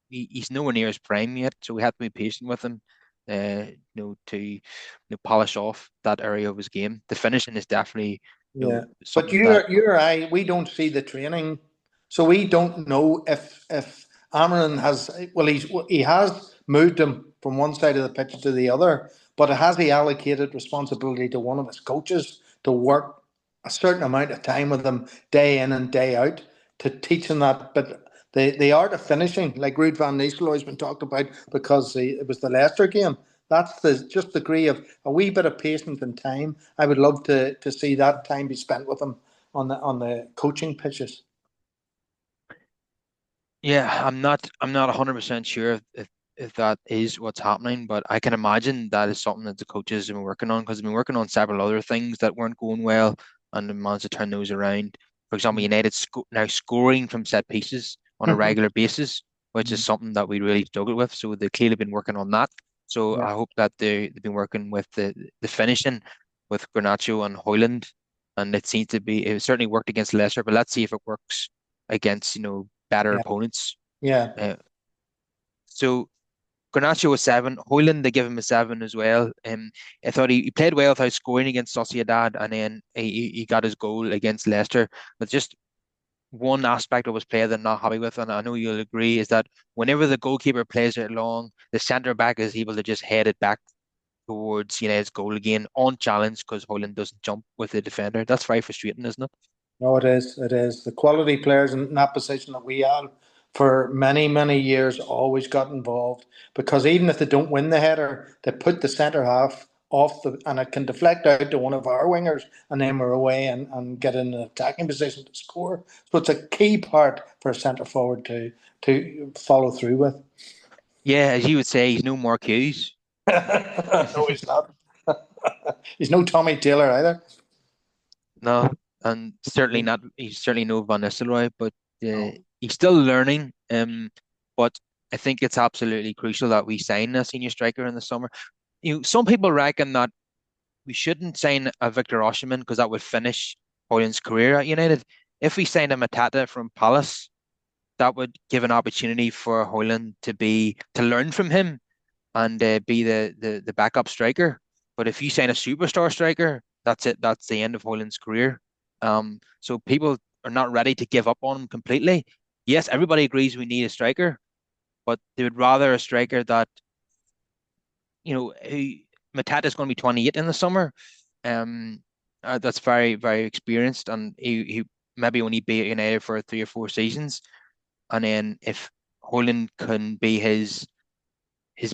he's nowhere near his prime yet. So we have to be patient with him, to polish off that area of his game. The finishing is definitely, yeah. But something that, you or I, we don't see the training, so we don't know if Amarin has. Well, he has moved him from one side of the pitch to the other, but has he allocated responsibility to one of his coaches to work a certain amount of time with him day in and day out to teach him that? But the art of finishing, like Ruud van Nistelrooy has been talked about, because it was the Leicester game. That's the just degree of a wee bit of patience and time. I would love to see that time be spent with him on the coaching pitches. yeah, I'm not 100% sure if that is what's happening, but I can imagine that is something that the coaches have been working on because they've been working on several other things that weren't going well and they managed to turn those around. For example, United now scoring from set pieces on a regular basis, which is something that we really struggled with. So they've clearly been working on that. So Yeah, I hope that they've been working with the finishing with Garnacho and Hoyland, and it certainly worked against Leicester, but let's see if it works against better yeah, opponents. yeah, Uh, so Garnacho was seven. Hoyland, they give him a seven as well. I thought he played well without scoring against Sociedad, and then he got his goal against Leicester. But just one aspect of his play that I'm not happy with, and I know you'll agree, is that whenever the goalkeeper plays it long, the centre back is able to just head it back towards United's goal again unchallenged because Holland doesn't jump with the defender. That's very frustrating, isn't it? No, it is. It is. The quality players in that position that we had for many, many years always got involved because even if they don't win the header, they put the centre half off the and it can deflect out to one of our wingers and then we're away and get in an attacking position to score. So it's a key part for a centre forward to follow through with. Yeah, as you would say, he's no more cues. No, he's not. He's no Tommy Taylor either. No, and certainly not. He's certainly no Van Nistelrooy, but No. he's still learning. But I think it's absolutely crucial that we sign a senior striker in the summer. Some people reckon that we shouldn't sign a Victor Osimhen because that would finish Hoyland's career at United. If we signed a Matata from Palace, that would give an opportunity for Hoyland to learn from him and be the backup striker. But if you sign a superstar striker, that's it. That's the end of Hoyland's career. So people are not ready to give up on him completely. Yes, everybody agrees we need a striker, but they would rather a striker that who Matata is going to be 28 in the summer. Um, that's very very experienced, and he maybe only be at United for 3 or 4 seasons, and then if Hoyland can be his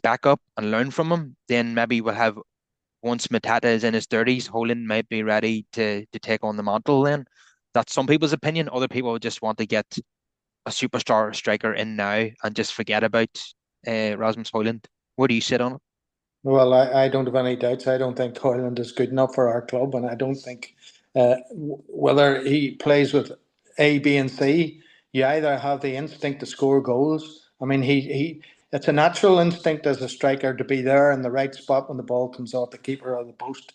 backup and learn from him, then maybe we'll have once Matata is in his 30s, Hoyland might be ready to take on the mantle then. That's some people's opinion. Other people just want to get a superstar striker in now and just forget about Rasmus Hoyland. Where do you sit on it? Well, I don't have any doubts. I don't think Hoyland is good enough for our club, and I don't think whether he plays with A, B, and C, you either have the instinct to score goals. I mean, it's a natural instinct as a striker to be there in the right spot when the ball comes off the keeper or the post,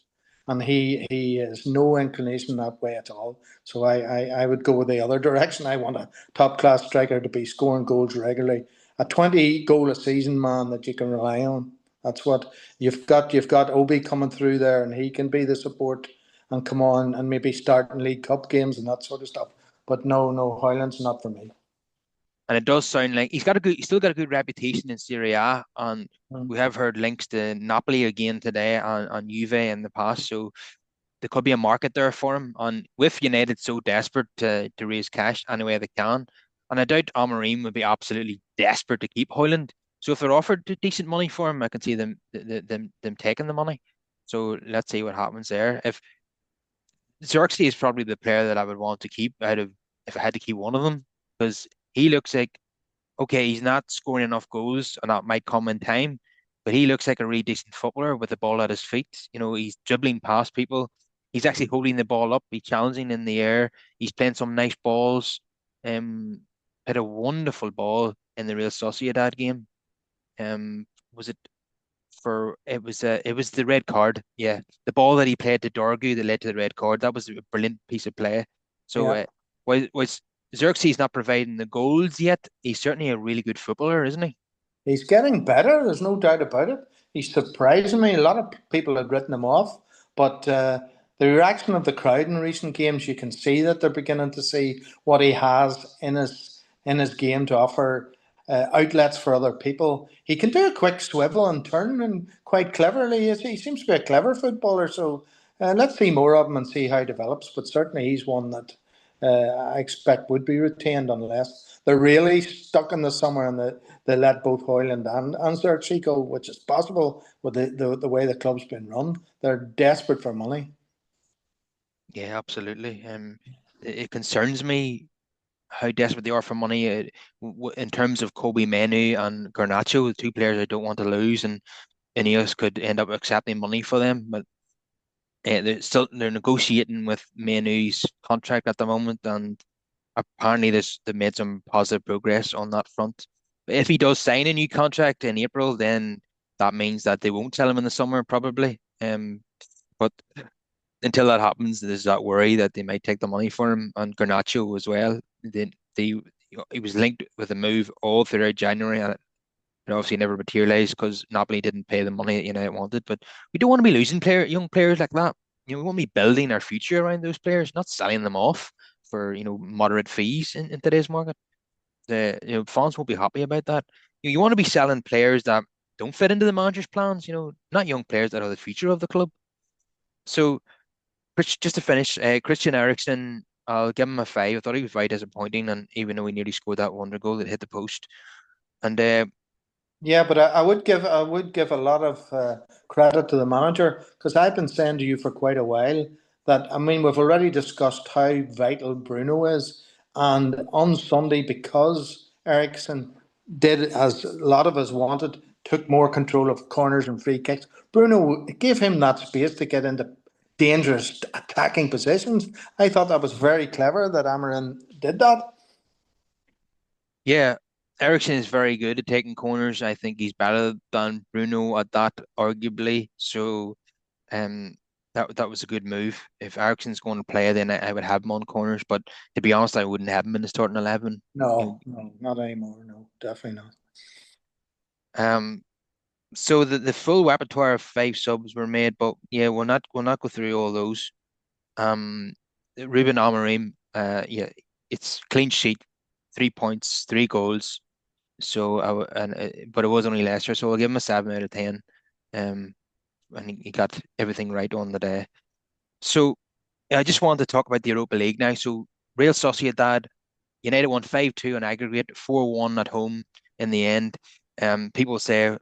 and he has no inclination that way at all. So I would go with the other direction. I want a top class striker to be scoring goals regularly, a 20 goal a season man that you can rely on. That's what you've got Obi coming through there, and he can be the support and come on and maybe start in League Cup games and that sort of stuff. But no, no, Hoyland's not for me. And it does sound like he's still got a good reputation in Serie A, and Mm. we have heard links to Napoli again today on Juve in the past. So there could be a market there for him. And with United so desperate to raise cash any way they can, and I doubt Amorim would be absolutely desperate to keep Hoyland. So if they're offered decent money for him, I can see them taking the money. So let's see what happens there. If Xerxes is probably the player that I would want to keep out of if I had to keep one of them, because he looks like okay, he's not scoring enough goals, and that might come in time. But he looks like a really decent footballer with the ball at his feet. He's dribbling past people. He's actually holding the ball up. He's challenging in the air. He's playing some nice balls. Um, Had a wonderful ball in the Real Sociedad game. Was it it was the red card. Yeah, the ball that he played to Dorgu that led to the red card. That was a brilliant piece of play. So Yeah. was Xerxes not providing the goals yet? He's certainly a really good footballer, isn't he? He's getting better. There's no doubt about it. He's surprising me. A lot of people had written him off, but the reaction of the crowd in recent games, you can see that they're beginning to see what he has in his game to offer outlets for other people. He can do a quick swivel and turn, and quite cleverly. He seems to be a clever footballer. So let's see more of him and see how he develops. But certainly, he's one that I expect would be retained unless they're really stuck in the summer and they let both Hoyland and Xerxes go, which is possible with the way the club's been run. They're desperate for money. Yeah, absolutely. It concerns me how desperate they are for money in terms of Kobe Menu and Garnacho, the two players I don't want to lose, and Ineos could end up accepting money for them, but they're negotiating with Menu's contract at the moment, and apparently they made some positive progress on that front. But if he does sign a new contract in April, then that means that they won't sell him in the summer probably. But until that happens, there's that worry that they might take the money for him and Garnacho as well. He was linked with a move all throughout January, and it obviously never materialized because Napoli didn't pay the money that United wanted. But we don't want to be losing young players like that. We want to be building our future around those players, not selling them off for moderate fees in today's market. The fans won't be happy about that. You want to be selling players that don't fit into the manager's plans. Not young players that are the future of the club. So, just to finish, Christian Eriksen, I'll give him a 5. I thought he was very disappointing, and even though he nearly scored that wonder goal that hit the post, and Yeah, but I would give a lot of credit to the manager because I've been saying to you for quite a while that I mean we've already discussed how vital Bruno is, and on Sunday because Ericsson did as a lot of us wanted, took more control of corners and free kicks. Bruno gave him that space to get into dangerous attacking positions. I thought that was very clever that Amarin did that. yeah, Eriksen is very good at taking corners. I think he's better than Bruno at that, arguably. So, um, that was a good move. If Eriksen's going to play, then I would have him on corners. But to be honest, I wouldn't have him in the starting 11. You No, no, not anymore. No, definitely not. um, so the full repertoire of 5 subs were made, but yeah, we'll not go through all those. Um, Ruben Amorim, yeah, it's clean sheet, 3 points, 3 goals. So but it was only Leicester, so I'll give him a 7 out of 10. Um, and he got everything right on the day. So I just wanted to talk about the Europa League now. So Real Sociedad, United won 5-2 on aggregate, 4-1 at home in the end. People say it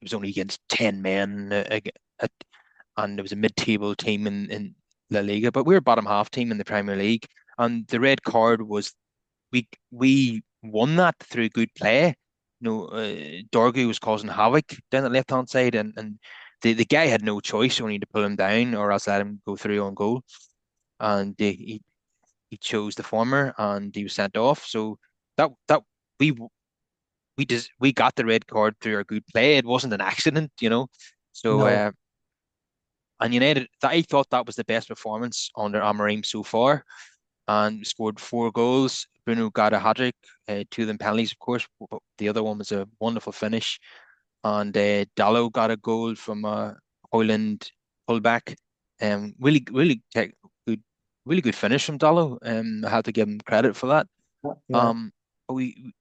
was only against 10 men, and it was a mid-table team in La Liga, but we were a bottom half team in the Premier League. And the red card was we won that through good play. Dorgu was causing havoc down the left hand side, and the guy had no choice only to pull him down or else let him go through on goal. And he chose the former, and he was sent off. So that we we got the red card through our good play. It wasn't an accident. So No. and United, I thought that was the best performance under Amorim so far, and scored 4 goals. Bruno got a hat trick, 2 of them penalties, of course, but the other one was a wonderful finish. And Dallo got a goal from a Hoyland pullback. Really, really good, really good finish from Dallo. I had to give him credit for that. Yeah. Um, we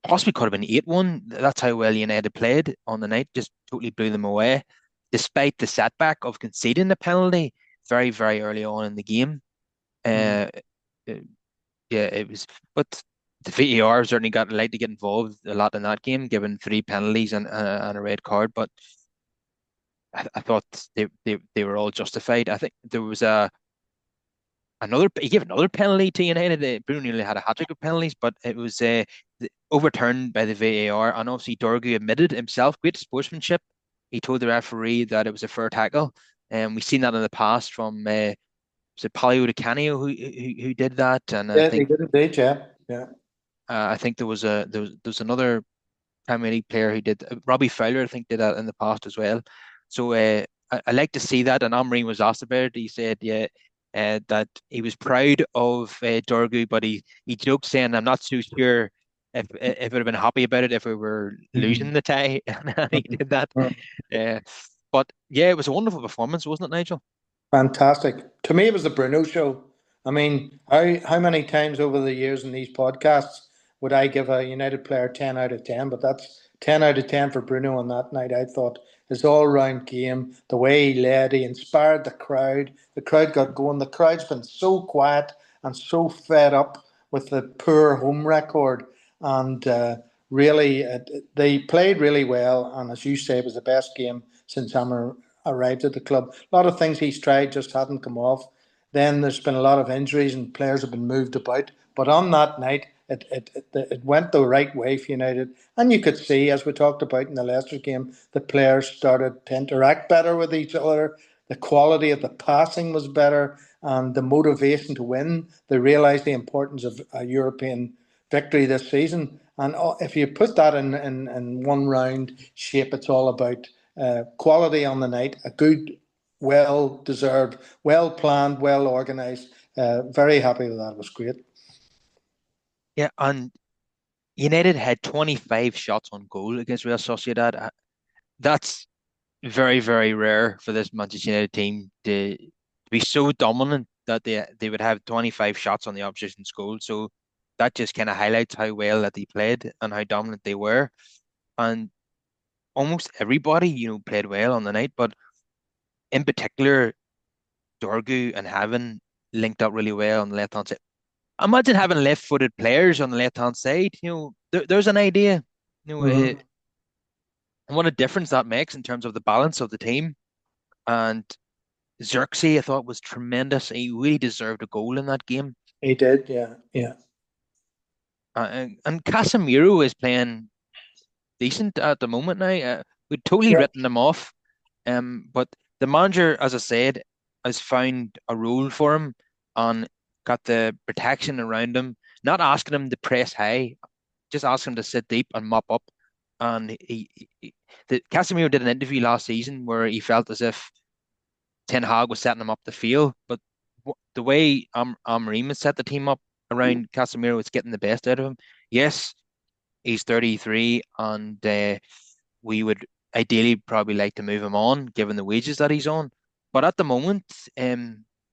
possibly could have been 8-1. That's how well United played on the night. Just totally blew them away, despite the setback of conceding the penalty very, very early on in the game. Mm. Uh, uh, yeah, it was. But the VAR certainly got like to get involved a lot in that game, given 3 penalties and a red card. But I thought they were all justified. I think there was another. He gave another penalty to United. Bruno nearly had a hat trick of penalties, but it was overturned by the VAR. And obviously, Dorgu admitted himself, great sportsmanship. He told the referee that it was a fair tackle, and we've seen that in the past from was it Palio Di Canio who did that, and Yeah, they did indeed. Yeah, yeah. I think there was another Premier League player who did Robbie Fowler, I think, did that in the past as well. So I like to see that. And Omri was asked about it. He said, yeah, that he was proud of Dorgu, but he joked saying, "I'm not so sure if I'd have been happy about it if we were losing Mhm. the tie." And he did that. Uh, but yeah, it was a wonderful performance, wasn't it, Nigel? Fantastic. To me, it was the Bruno show. I mean, how many times over the years in these podcasts would I give a United player 10 out of 10? But that's 10 out of 10 for Bruno on that night. I thought his all round game, the way he led, he inspired the crowd. The crowd got going. The crowd's been so quiet and so fed up with the poor home record. And really, they played really well. And as you say, it was the best game since Hammer arrived at the club. A lot of things he's tried just hadn't come off. Then there's been a lot of injuries and players have been moved about. But on that night, it went the right way for United. And you could see, as we talked about in the Leicester game, the players started to interact better with each other. The quality of the passing was better and the motivation to win. They realised the importance of a European victory this season. And if you put that in one round shape, it's all about quality on the night, a good, well deserved, well planned, well organised. Very happy with that. It was great. Yeah, and United had 25 shots on goal against Real Sociedad. That's very, very rare for this Manchester United team to be so dominant that they would have 25 shots on the opposition's goal. So that just kind of highlights how well that they played and how dominant they were. And almost everybody, played well on the night, but in particular, Dorgu and Haven linked up really well on the left hand side. Imagine having left-footed players on the left-hand side. There's an idea. You know, uh, Hmm. and what a difference that makes in terms of the balance of the team. And Xerxes, I thought, was tremendous. He really deserved a goal in that game. He did, yeah, yeah, And Casemiro is playing decent at the moment now. We'd totally yeah. written him off. But the manager, as I said, has found a role for him and got the protection around him, not asking him to press high, just asking him to sit deep and mop up. And the Casemiro did an interview last season where he felt as if Ten Hag was setting him up to fail, but the way Amorim has set the team up around Casemiro, it's getting the best out of him. Yes, he's 33, and we would ideally probably like to move him on, given the wages that he's on. But at the moment,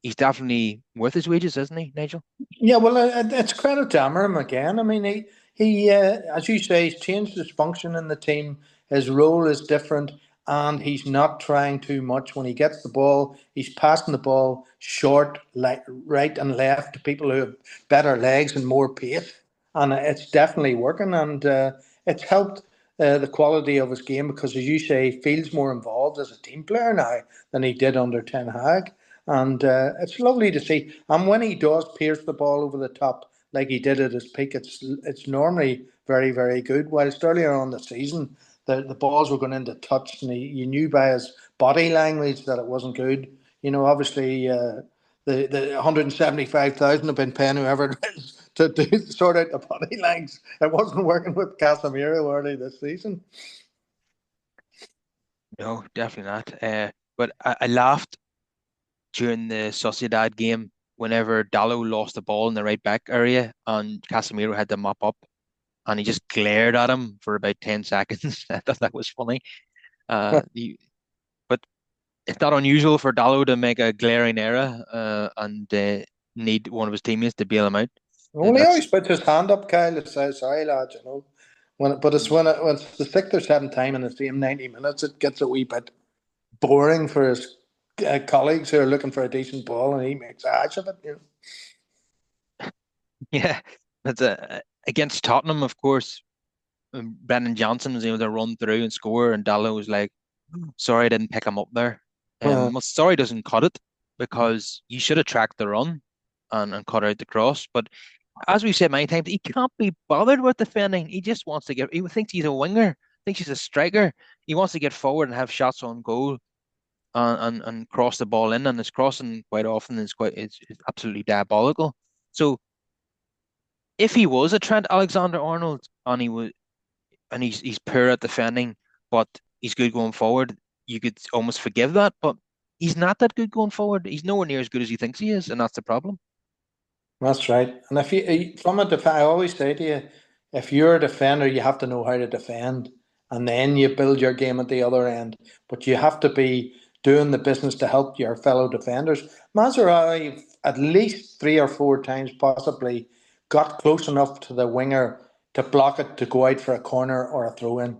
he's definitely worth his wages, isn't he, Nigel? Yeah, well, it's credit to Amarim again. I mean, he as you say, he's changed his function in the team. His role is different, and he's not trying too much. When he gets the ball, he's passing the ball short, like right and left to people who have better legs and more pace, and it's definitely working. And it's helped the quality of his game because, as you say, he feels more involved as a team player now than he did under Ten Hag. And it's lovely to see. And when he does pierce the ball over the top, like he did at his peak, it's normally very, very good. Whilst earlier on the season, the balls were going into touch, and you knew by his body language that it wasn't good. Obviously, the 175,000 have been paying whoever it is to sort out the body language. It wasn't working with Casemiro early this season. No, definitely not. But I laughed during the Sociedad game whenever Dallo lost the ball in the right back area and Casemiro had to mop up and he just glared at him for about 10 seconds. I thought that was funny. But it's not unusual for Dallo to make a glaring error and need one of his teammates to bail him out. Well, he That's always puts his hand up, Kyle, to say, sorry, lad. But it's when it's the sixth or seventh time in the same 90 minutes, it gets a wee bit boring for his colleagues who are looking for a decent ball, and he makes a hash of it. yeah, that's against Tottenham, of course. Brennan Johnson was able to run through and score, and Dallo was like, "Sorry, I didn't pick him up there." Uh, Well, sorry doesn't cut it because you should have tracked the run and cut out the cross. But as we've said many times, he can't be bothered with defending. He just wants to get. He thinks he's a winger. Thinks he's a striker. He wants to get forward and have shots on goal and cross the ball in. And his crossing quite often is absolutely diabolical. So if he was a Trent Alexander-Arnold and he's poor at defending, but he's good going forward. You could almost forgive that, but he's not that good going forward. He's nowhere near as good as he thinks he is, and that's the problem. That's right. And if from a I always say to you, if you're a defender, you have to know how to defend, and then you build your game at the other end. But you have to be doing the business to help your fellow defenders. Mazraoui, at least three or four times, possibly, got close enough to the winger to block it to go out for a corner or a throw in.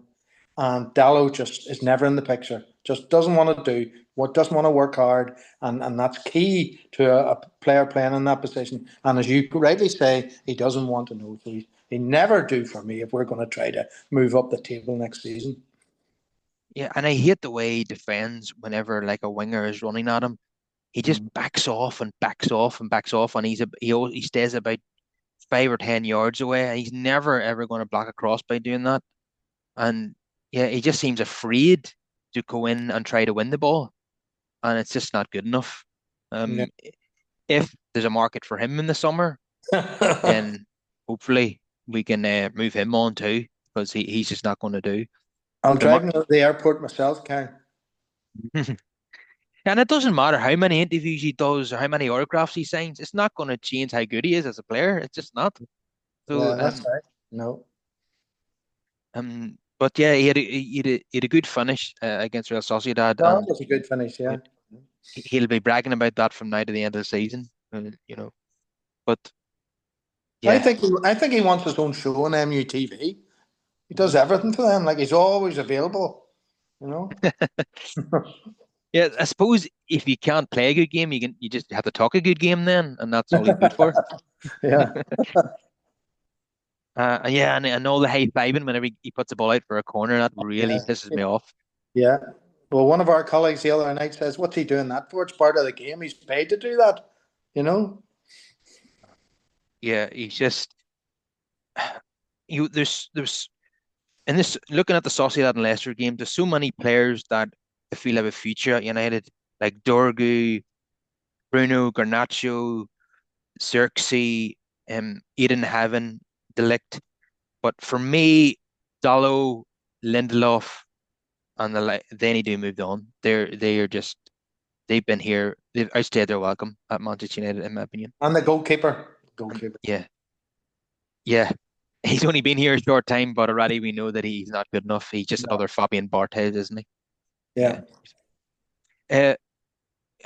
And Dallo just is never in the picture. Just doesn't want to do what doesn't want to work hard, and that's key to a player playing in that position. And as you rightly say, he doesn't want to know. He never do for me if we're going to try to move up the table next season. Yeah, and I hate the way he defends whenever like a winger is running at him. He just Mm. backs off and backs off and backs off, and he stays about 5 or 10 yards away, and he's never ever going to block a cross by doing that. And yeah, he just seems afraid to go in and try to win the ball, and it's just not good enough. Yeah. Um, if there's a market for him in the summer, then hopefully we can move him on too, because he's just not going to do. I'll The drive mar him to the airport myself, Karen. and it doesn't matter how many interviews he does or how many autographs he signs. It's not going to change how good he is as a player. It's just not. So Yeah, that's right. No, but yeah, he had a good finish against Real Sociedad, that and was a good finish. Yeah. he'll be bragging about that from now to the end of the season. you know. But yeah, I think he wants his own show on MUTV. He does everything for them. Like he's always available. You know. yeah. I suppose if you can't play a good game, you just have to talk a good game then, and that's all he's good for. Yeah. Yeah, and all the high fiving whenever he puts the ball out for a corner, that really Yeah. pisses me off. Yeah. Well, one of our colleagues the other night says, "What's he doing that for? It's part of the game. He's paid to do that." You know. Yeah, he's just there's and this looking at the Sociedad and Leicester game, there's so many players that I feel have a future at United, like Dorgu, Bruno, Garnacho, Xerxes, Eden Haven, Delict. But for me, Dallo, Lindelof, and they need to be moved on. They are just they've been here. They've outstayed their welcome at Manchester United, in my opinion. And the goalkeeper. And Goalkeeper. yeah, yeah. He's only been here a short time, but already we know that he's not good enough. He's just No. another Fabian Barthez, isn't he? Yeah. Yeah. Uh,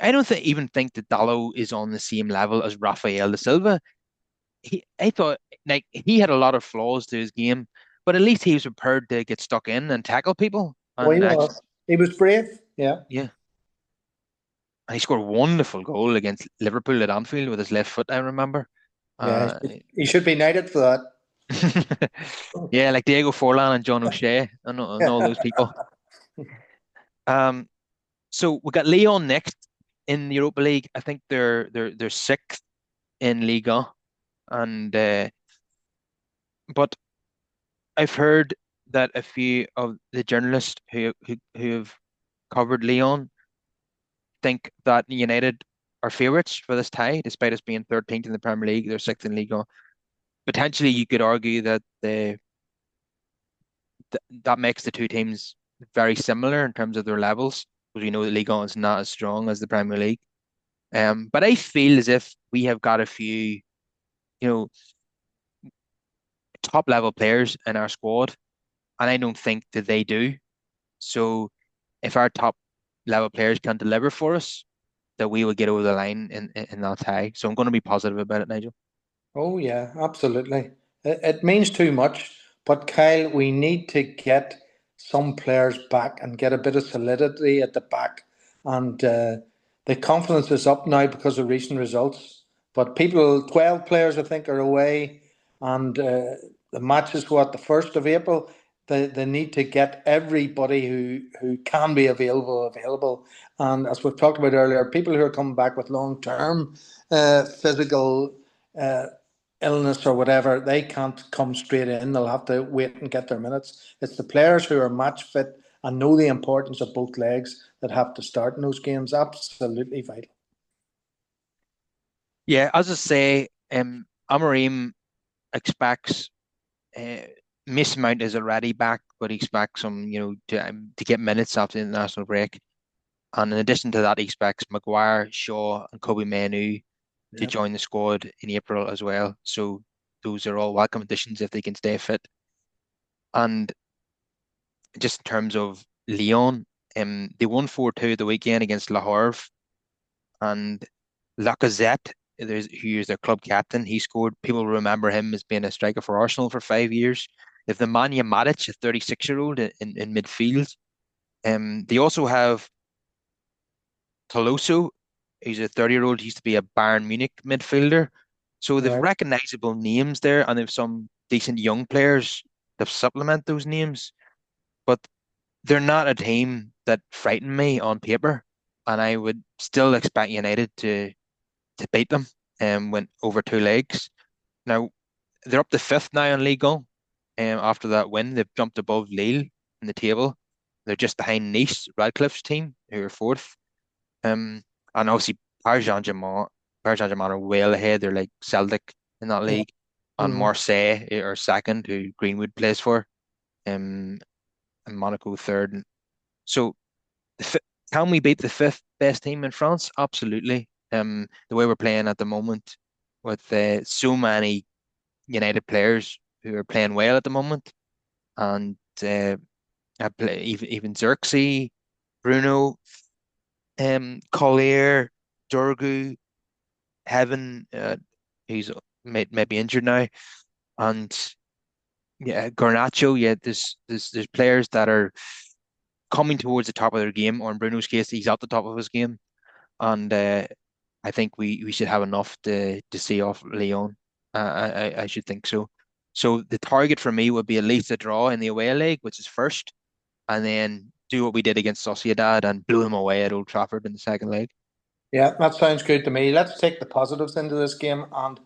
I don't even think that Dallo is on the same level as Rafael da Silva. I thought like he had a lot of flaws to his game, but at least he was prepared to get stuck in and tackle people. Oh, he And actually, was. He was brave. Yeah. yeah, and he scored a wonderful goal against Liverpool at Anfield with his left foot. I remember. Yeah. Uh, He should be knighted for that. yeah, like Diego Forlan and John O'Shea and all those people. Um, so we got Leon next in the Europa League. I think they're sixth in Liga, and but I've heard that a few of the journalists who have covered Leon think that United are favourites for this tie, despite us being 13th in the Premier League. They're sixth in Liga. Potentially, you could argue that that makes the two teams very similar in terms of their levels, because we know that Liga is not as strong as the Premier League. But I feel as if we have got a few, you know, top level players in our squad, and I don't think that they do. So if our top level players can deliver for us, that we will get over the line in that tie. So I'm going to be positive about it, Nigel. Oh, yeah, absolutely. It means too much. But Kyle, we need to get some players back and get a bit of solidity at the back. And the confidence is up now because of recent results. But people, 12 players, I think, are away. And the match is what, the 1st of April? They need to get everybody who can be available, available. And as we've talked about earlier, people who are coming back with long term physical uh, illness or whatever, they can't come straight in. They'll have to wait and get their minutes. It's the players who are match fit and know the importance of both legs that have to start in those games. Absolutely vital. Yeah, as I say, Amorim expects uh, Mason Mount is already back, but he expects him, to get minutes after the international break. And in addition to that, he expects Maguire, Shaw, and Kobe Manu to Yeah. join the squad in April as well. So those are all welcome additions if they can stay fit. And just in terms of Lyon, they won 4-2 the weekend against La Havre, and Lacazette, who is their club captain, he scored. People remember him as being a striker for Arsenal for 5 years. They have the Nemanja Matic, a 36-year-old in midfield. They also have Toloso, he's a 30-year-old, he used to be a Bayern Munich midfielder. So they've Right. recognizable names there, and they've some decent young players that supplement those names. But they're not a team that frighten me on paper, and I would still expect United to beat them went over two legs. Now they're up to fifth now in Ligue 1. After that win, they've jumped above Lille in the table. They're just behind Nice, Radcliffe's team, who are fourth. Um, and obviously Paris Saint-Germain are well ahead. They're like Celtic in that Yeah. league, and Mm. Marseille are second, who Greenwood plays for. Um, and Monaco third. So the fi- can we beat the fifth best team in France? Absolutely. The way we're playing at the moment, with so many United players who are playing well at the moment, and even Xerxes, Bruno, Collier, Dorgu. Heaven, who's maybe injured now, and yeah, Garnacho. Yeah, there's players that are coming towards the top of their game, or in Bruno's case, he's at the top of his game, and I think we should have enough to see off Leon. I should think so. So the target for me would be at least a draw in the away leg, which is first, and then do what we did against Sociedad and blew him away at Old Trafford in the second leg. Yeah, that sounds good to me. Let's take the positives into this game and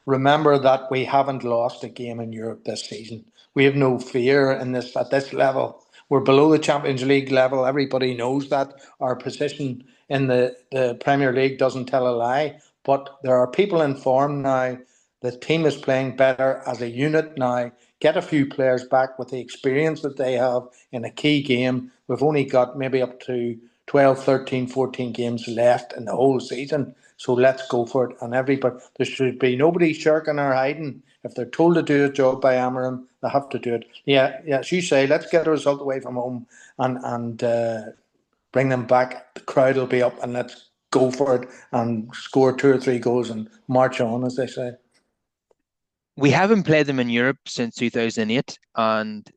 remember that we haven't lost a game in Europe this season. We have no fear in this at this level. We're below the Champions League level. Everybody knows that. Our position in the Premier League doesn't tell a lie. But there are people in form now. The team is playing better as a unit now. Get a few players back with the experience that they have in a key game. We've only got maybe up to 12, 13, 14 games left in the whole season. So let's go for it. And everybody, there should be nobody shirking or hiding. If they're told to do a job by Amarim, they have to do it. Yeah, yeah. As you say, let's get a result away from home and bring them back. The crowd will be up, and let's go for it and score two or three goals and march on, as they say. We haven't played them in Europe since 2008, and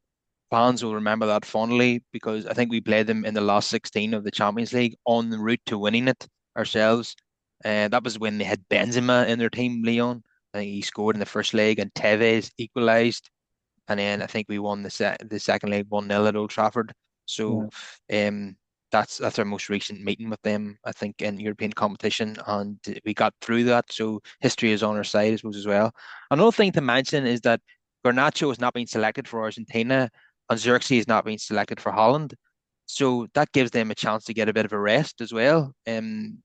fans will remember that fondly because I think we played them in the last 16 of the Champions League on the route to winning it ourselves. And that was when they had Benzema in their team, Leon. I think he scored in the first leg and Tevez equalised. And then I think we won the second leg 1-0 at Old Trafford. So Yeah. um, that's our most recent meeting with them, I think, in European competition, and we got through that. So history is on our side, I suppose, as well. Another thing to mention is that Garnacho has not been selected for Argentina, and Xerxes has not been selected for Holland. So that gives them a chance to get a bit of a rest as well. Given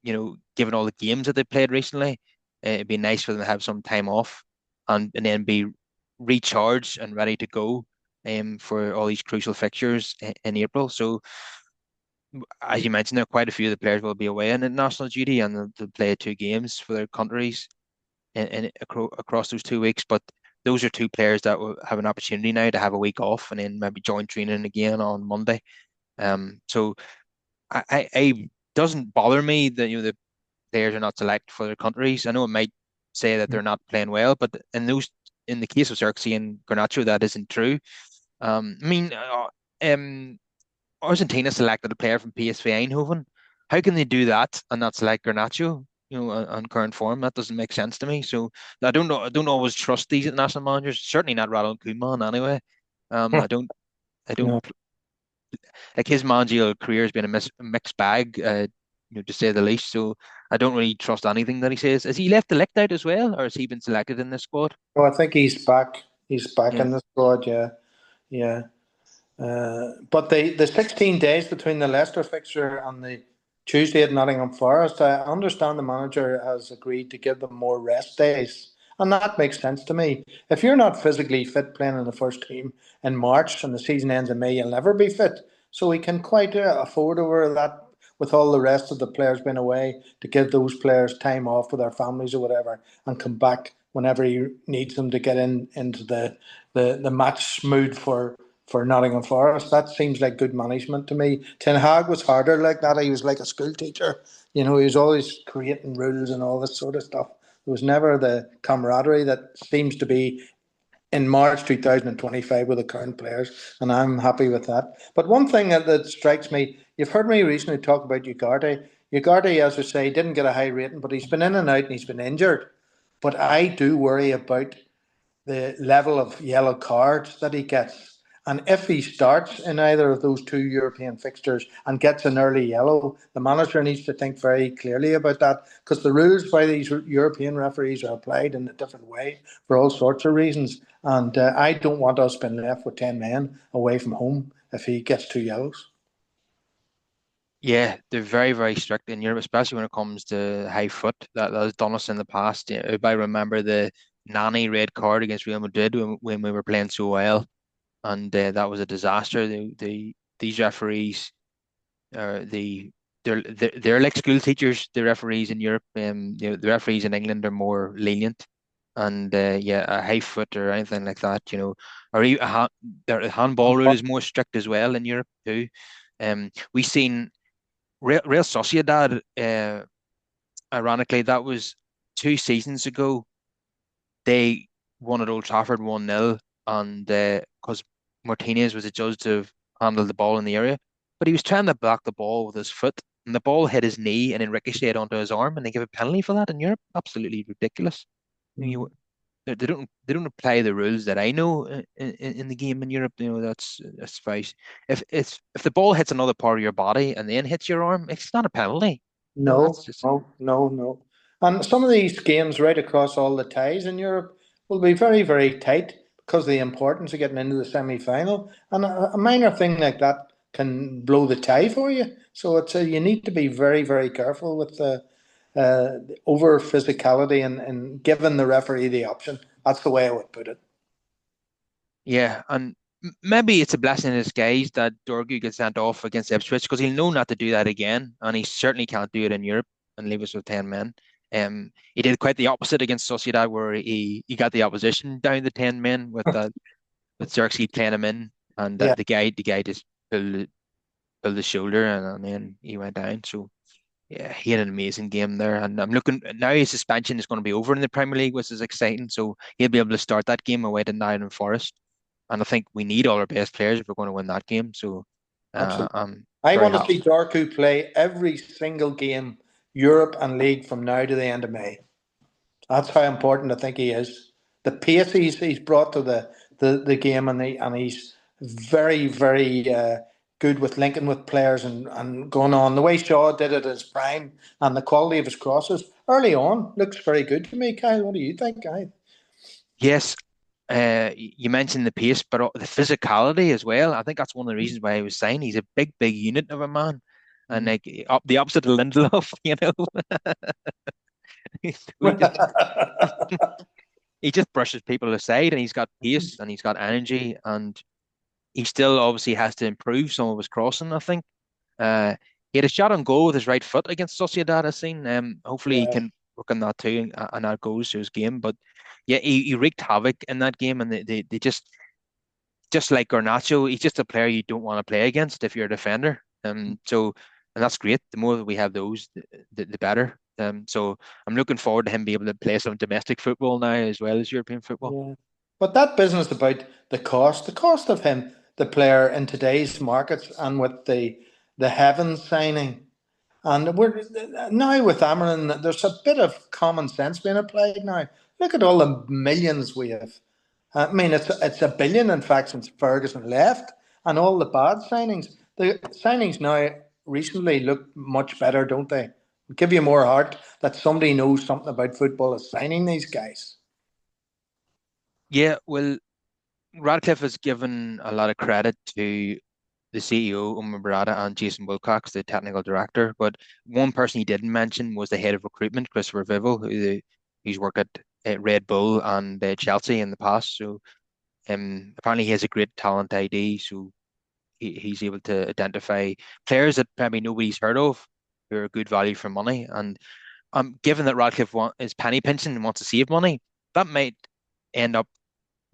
all the games that they played recently, it'd be nice for them to have some time off and then be recharged and ready to go for all these crucial fixtures in April. So, as you mentioned, there are quite a few of the players will be away in international duty and they'll play two games for their countries across those 2 weeks. But those are two players that will have an opportunity now to have a week off and then maybe join training again on Monday. So I doesn't bother me that the players are not selected for their countries. I know it might say that they're not playing well, but in the case of Xerxes and Garnacho, that isn't true. I mean, Argentina selected a player from PSV Eindhoven. How can they do that and not select Garnacho? On current form, that doesn't make sense to me. So I don't know. I don't always trust these national managers. Certainly not Ronald Koeman anyway. I don't. I don't No. like his managerial career has been a mixed bag, to say the least. So I don't really trust anything that he says. Has he left the elect out as well, or has he been selected in this squad? Oh, I think he's back. He's back Yeah. in the squad. Yeah, yeah. But the 16 days between the Leicester fixture and the Tuesday at Nottingham Forest, I understand the manager has agreed to give them more rest days. And that makes sense to me. If you're not physically fit playing in the first team in March and the season ends in May, you'll never be fit. So we can quite afford over that with all the rest of the players being away to give those players time off with their families or whatever and come back whenever he needs them to get into the match mood for Nottingham Forest. That seems like good management to me. Ten Hag was harder like that. He was like a school teacher. He was always creating rules and all this sort of stuff. There was never the camaraderie that seems to be in March 2025 with the current players, and I'm happy with that. But one thing that strikes me, you've heard me recently talk about Ugarte. Ugarte, as I say, didn't get a high rating, but he's been in and out and he's been injured. But I do worry about the level of yellow cards that he gets. And if he starts in either of those two European fixtures and gets an early yellow, the manager needs to think very clearly about that because the rules by these European referees are applied in a different way for all sorts of reasons. And I don't want us being left with 10 men away from home if he gets two yellows. Yeah, they're very, very strict in Europe, especially when it comes to high foot. That has done us in the past. Yeah, if I remember the Nani red card against Real Madrid when we were playing so well, and that was a disaster. These referees are they're like school teachers. The referees in Europe, the referees in England are more lenient, and yeah, a high foot or anything like that, or even their handball rule is more strict as well in Europe too. We seen Real Sociedad, ironically, that was. 2 seasons ago, they won at Old Trafford 1-0, and because Martinez was adjudged to have handled the ball in the area, but he was trying to block the ball with his foot, and the ball hit his knee and then ricocheted onto his arm, and they give a penalty for that in Europe. Absolutely ridiculous. You, Mm. they don't apply the rules that I know in the game in Europe. That's fine. If the ball hits another part of your body and then hits your arm, it's not a penalty. That's No, just no, no, no. And some of these games right across all the ties in Europe will be very, very tight because of the importance of getting into the semi-final. And a minor thing like that can blow the tie for you. So you need to be very, very careful with the over physicality and giving the referee the option. That's the way I would put it. yeah, and maybe it's a blessing in disguise that Dorgu gets sent off against Ipswich because he'll know not to do that again, and he certainly can't do it in Europe and leave us with 10 men. He did quite the opposite against Sociedad, where he got the opposition down to 10 men with Xerxes playing him in, and Yeah, the guy just pulled his shoulder, and then he went down. So yeah, he had an amazing game there, and I'm looking now. His suspension is going to be over in the Premier League, which is exciting. So he'll be able to start that game away to Nottingham Forest, and I think we need all our best players if we're going to win that game. So absolutely. I'm I very want to happy. see Darku play every single game, Europe and League, from now to the end of May. That's how important I think he is. The pace he's brought to the game, and he's very, very good with linking with players and going on. The way Shaw did it in his prime, and the quality of his crosses early on looks very good to me. Kyle, what do you think, Kyle? Yes, you mentioned the pace, but the physicality as well. I think that's one of the reasons why he was signed. He's a big, big unit of a man, and like up the opposite of Lindelof, So he just brushes people aside, and he's got pace and he's got energy, and he still obviously has to improve some of his crossing, I think. Uh, he had a shot on goal with his right foot against Sociedad, I've seen. Hopefully he Yeah, can work on that too, and that goes to his game. But yeah, he wreaked havoc in that game, and they just like Garnacho, he's just a player you don't want to play against if you're a defender. And that's great. The more that we have those, the better. So I'm looking forward to him being able to play some domestic football now as well as European football. yeah. But that business about the cost of him, the player in today's markets, and with the Heaven signing. And we're now with Amarin, there's a bit of common sense being applied now. Look at all the millions we have. I mean, it's a billion, in fact, since Ferguson left, and all the bad signings. The signings now recently look much better, don't they? Give you more heart that somebody knows something about football is signing these guys. Yeah, well, Radcliffe has given a lot of credit to the CEO, Umar Barada, and Jason Wilcox, the technical director. But one person he didn't mention was the head of recruitment, Christopher Vivel, who's worked at Red Bull and Chelsea in the past. So apparently he has a great talent ID. So he's able to identify players that probably nobody's heard of who are good value for money. And given that is penny pinching and wants to save money, that might end up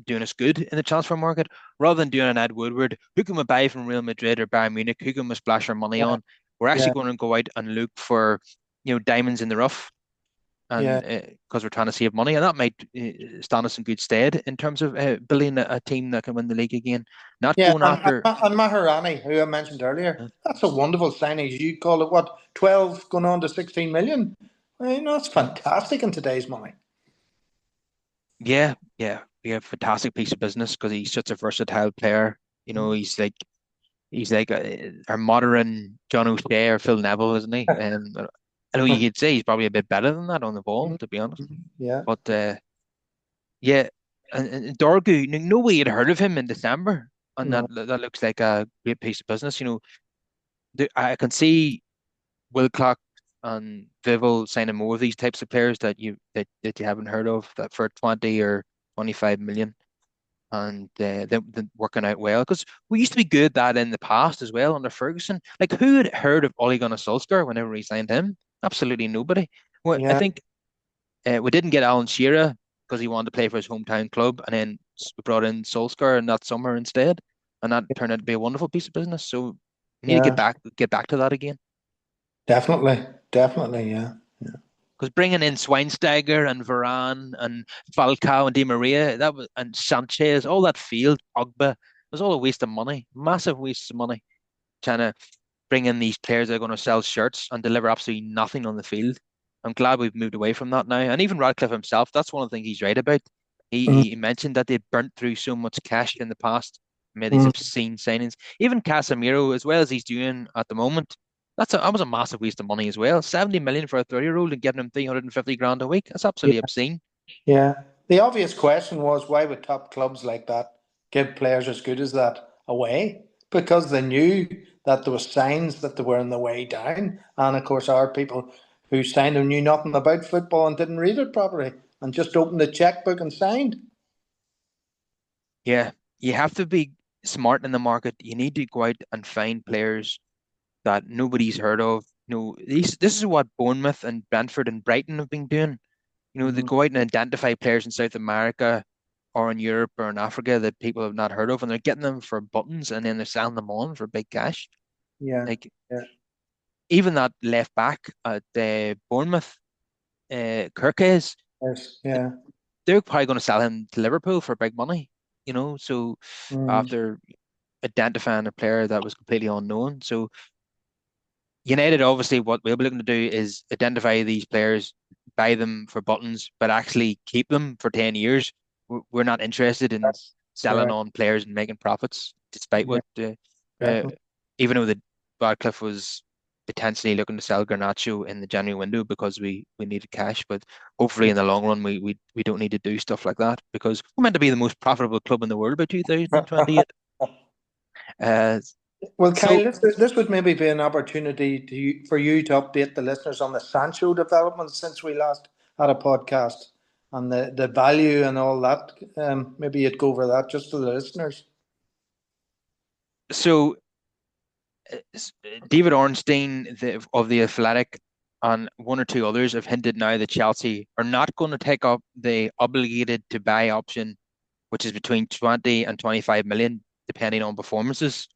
doing us good in the transfer market rather than doing an Ed Woodward. Who can we buy from Real Madrid or Bayern Munich? Who can we splash our money Yeah, on? We're actually yeah, going to go out and look for diamonds in the rough, yeah, and because we're trying to save money, and that might stand us in good stead in terms of building a team that can win the league again. Not yeah. going And, after. and Maharani, who I mentioned earlier, uh, that's a wonderful signing. You call it what, 12 going on to 16 million? I mean, that's mm, fantastic in today's money. yeah, yeah, be a fantastic piece of business because he's such a versatile player. He's like a modern John O'Shea or Phil Neville, isn't he? And I know you could say he's probably a bit better than that on the ball, to be honest. Yeah, But yeah, and Dorgu, nobody had heard of him in December, and that no, that looks like a great piece of business. I can see Wilcock and Vival signing more of these types of players that you haven't heard of that for 20 or 25 million, and they're working out well because we used to be good at that in the past as well under Ferguson. Like who had heard of Ole Gunnar Solskjaer whenever he signed him? Absolutely nobody. Well, I yeah, think we didn't get Alan Shearer because he wanted to play for his hometown club, and then we brought in Solskjaer in that summer instead, and that turned out to be a wonderful piece of business. So we need to get yeah, back to that again. definitely, definitely, yeah, yeah. Because bringing in Schweinsteiger and Varane and Falcao and Di Maria, that was and Sanchez, all that field, Pogba, it was all a waste of money, massive waste of money. Trying to bring in these players that are going to sell shirts and deliver absolutely nothing on the field. I'm glad we've moved away from that now. And even Radcliffe himself, that's one of the things he's right about. Mm, He mentioned that they burnt through so much cash in the past, made these mm, obscene signings. Even Casemiro, as well as he's doing at the moment, that was a massive waste of money as well. 70 million for a 30-year-old and getting him 350 grand a week. That's yeah, absolutely obscene. yeah. The obvious question was why would top clubs like that give players as good as that away? Because they knew that there was signs that they were on the way down, and of course, our people who signed them knew nothing about football and didn't read it properly and just opened the checkbook and signed. Yeah, you have to be smart in the market. You need to go out and find players that nobody's heard of. This is what Bournemouth and Brentford and Brighton have been doing. They Mhm. go out and identify players in South America or in Europe or in Africa that people have not heard of, and they're getting them for buttons, and then they're selling them on for big cash. Yeah, Like yeah, even that left back at Bournemouth, Kirkes, yes, yeah. they're probably going to sell him to Liverpool for big money. So Mm, after identifying a player that was completely unknown, so United, obviously, what we'll be looking to do is identify these players, buy them for buttons, but actually keep them for 10 years. We're not interested in that's selling correct. on players and making profits, despite Yeah, what, definitely. even though the Radcliffe was potentially looking to sell Garnacho in the January window because we needed cash. But hopefully, in the long run, we don't need to do stuff like that because we're meant to be the most profitable club in the world by 2028. Uh, Well, Kyle, so this would maybe be an opportunity for you to update the listeners on the Sancho developments since we last had a podcast and the value and all that. Maybe you'd go over that just to the listeners. so David Ornstein of the Athletic and one or two others have hinted now that Chelsea are not going to take up the obligated to buy option, which is between 20 and 25 million, depending on performances.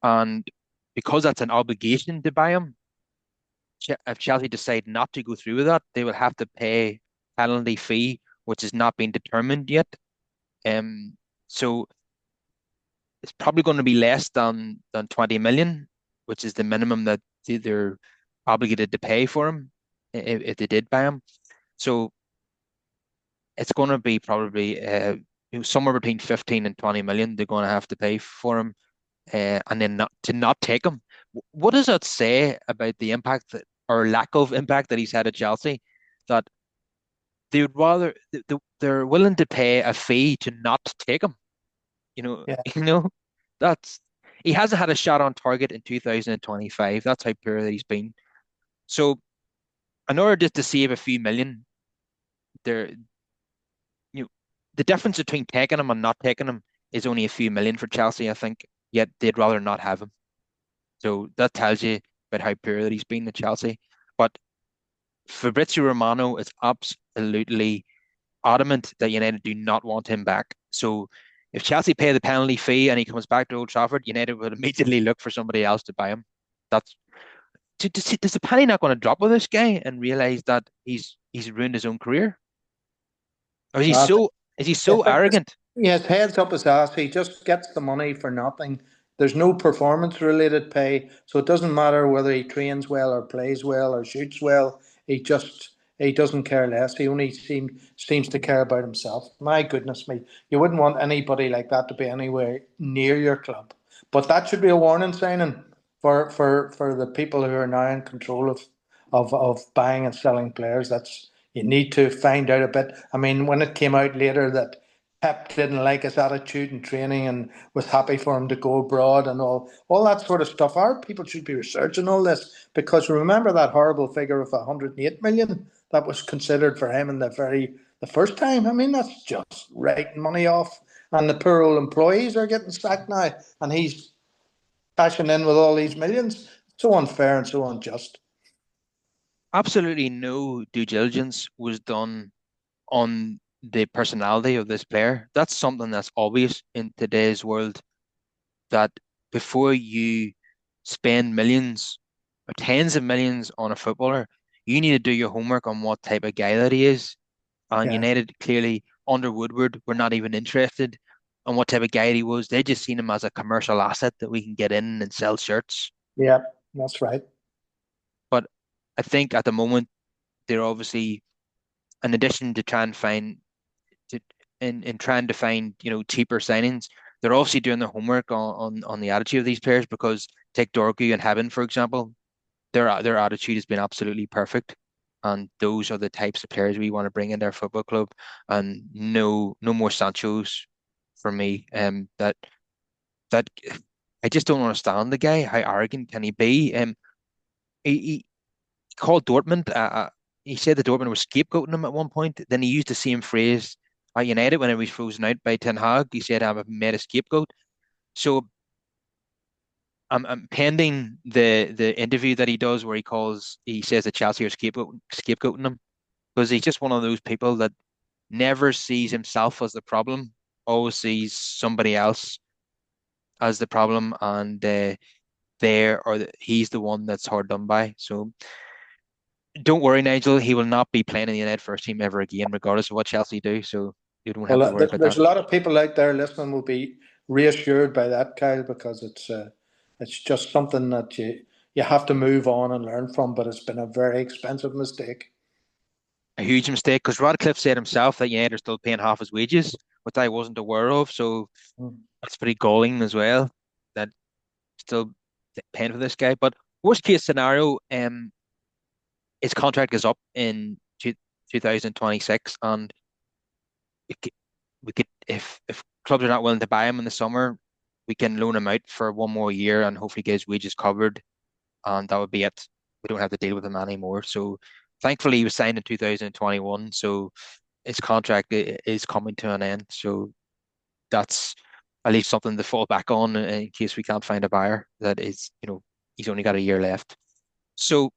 And because that's an obligation to buy him, if Chelsea decide not to go through with that, they will have to pay penalty fee, which has not been determined yet. So it's probably going to be less than 20 million, which is the minimum that they're obligated to pay for him if they did buy him. So it's going to be probably somewhere between 15 and 20 million they're going to have to pay for him, and then not take him. What does that say about the impact or lack of impact that he's had at Chelsea? That they would rather they're willing to pay a fee to not take him. You know, Yeah, that's he hasn't had a shot on target in 2025. That's how poor that he's been. So in order just to save a few million, there you know, the difference between taking him and not taking him is only a few million for Chelsea, I think. Yet they'd rather not have him. So that tells you about how poor that he's been at Chelsea. But Fabrizio Romano is absolutely adamant that United do not want him back. So if Chelsea pay the penalty fee and he comes back to Old Trafford, United would immediately look for somebody else to buy him. That's does the penny not going to drop with this guy and realize that he's ruined his own career? Or I think is he I so think this, arrogant? yes, heads up his ass. He just gets the money for nothing. There's no performance related pay, so it doesn't matter whether he trains well or plays well or shoots well. He doesn't care less. He only seems to care about himself. My goodness me, you wouldn't want anybody like that to be anywhere near your club. But that should be a warning sign for the people who are now in control of buying and selling players. That's you need to find out a bit. I mean, when it came out later that Pep didn't like his attitude in training and was happy for him to go abroad and all that sort of stuff. Our people should be researching all this because remember that horrible figure of 108 million that was considered for him in the first time. I mean, that's just writing money off, and the poor old employees are getting sacked now, and he's cashing in with all these millions. So unfair and so unjust. Absolutely no due diligence was done on the personality of this player. That's something that's obvious in today's world that before you spend millions or tens of millions on a footballer, you need to do your homework on what type of guy that he is. And Yeah, United clearly under Woodward were not even interested on what type of guy he was. They just seen him as a commercial asset that we can get in and sell shirts. yeah, that's right. But I think at the moment they're obviously, in addition to try and find to, in trying to find cheaper signings, they're obviously doing their homework on the attitude of these players because take Dorgu and Hebben for example, their attitude has been absolutely perfect, and those are the types of players we want to bring in their football club, and no more Sancho's for me. That I just don't understand the guy. How arrogant can he be? He called Dortmund. He said that Dortmund was scapegoating him at one point. Then he used the same phrase at United when he was frozen out by Ten Hag. He said, "I've made a scapegoat." So I'm pending the interview that he does where he says that Chelsea are scapegoating him because he's just one of those people that never sees himself as the problem, always sees somebody else as the problem, and he's the one that's hard done by. So don't worry, Nigel. He will not be playing in the United first team ever again, regardless of what Chelsea do. So you don't have Well, to worry about there's that. a lot of people out there listening will be reassured by that, Kyle, because it's just something that you have to move on and learn from. But it's been a very expensive mistake. A huge mistake because Radcliffe said himself that United are still paying half his wages, which I wasn't aware of. So Mm. that's pretty galling as well. That still paying for this guy. But worst case scenario, his contract is up in 2026, and we could, if clubs are not willing to buy him in the summer, we can loan him out for one more year and hopefully get his wages covered, and that would be it. We don't have to deal with him anymore. So thankfully, he was signed in 2021, so his contract is coming to an end. So that's at least something to fall back on in case we can't find a buyer. That is, he's only got a year left. So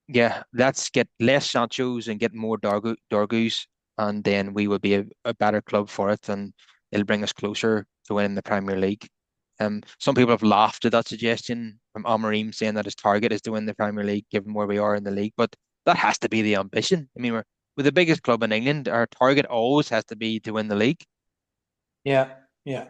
yeah, let's get less Sanchos and get more Dorgus, and then we will be a better club for it, and it'll bring us closer to winning the Premier League. Some people have laughed at that suggestion from Amorim saying that his target is to win the Premier League, given where we are in the league. But that has to be the ambition. I mean, we're the biggest club in England. Our target always has to be to win the league. Yeah, yeah.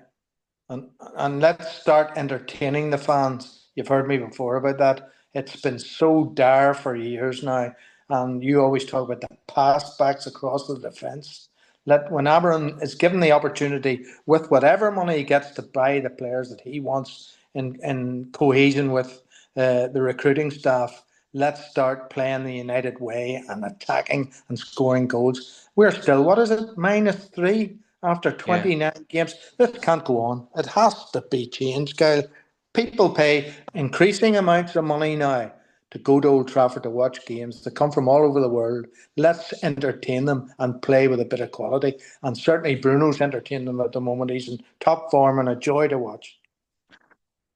And let's start entertaining the fans. You've heard me before about that. It's been so dire for years now, and you always talk about the pass backs across the defence. Let when Aberon is given the opportunity with whatever money he gets to buy the players that he wants in cohesion with the recruiting staff. Let's start playing the United way and attacking and scoring goals. We're still, what is it, -3 after Yeah. 29 games? This can't go on. It has to be changed, Kyle. People pay increasing amounts of money now to go to Old Trafford to watch games. They come from all over the world. Let's entertain them and play with a bit of quality. And certainly Bruno's entertaining them at the moment. He's in top form and a joy to watch.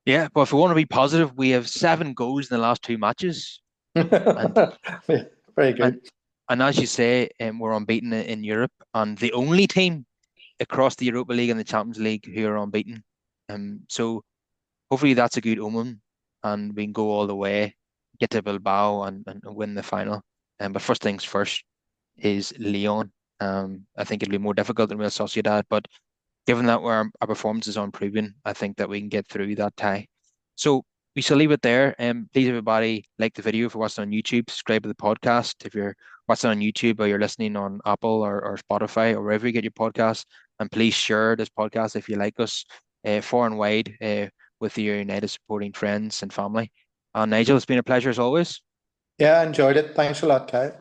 Yeah, but if we want to be positive, we have 7 goals in the last 2 matches, and Yeah, very and good. and as you say, we're unbeaten in Europe, and the only team across the Europa League and the Champions League who are unbeaten. So hopefully that's a good omen, and we can go all the way, get to Bilbao and win the final. But first things first is Leon. I think it'll be more difficult than Real Sociedad, but given that our performance is unproven, I think that we can get through that tie. So we shall leave it there. Please, everybody, like the video if you're watching on YouTube, subscribe to the podcast if you're watching on YouTube or you're listening on Apple or Spotify or wherever you get your podcasts. And please share this podcast if you like us far and wide with your United supporting friends and family. Nigel, it's been a pleasure as always. Yeah, I enjoyed it. Thanks a lot, Kyle.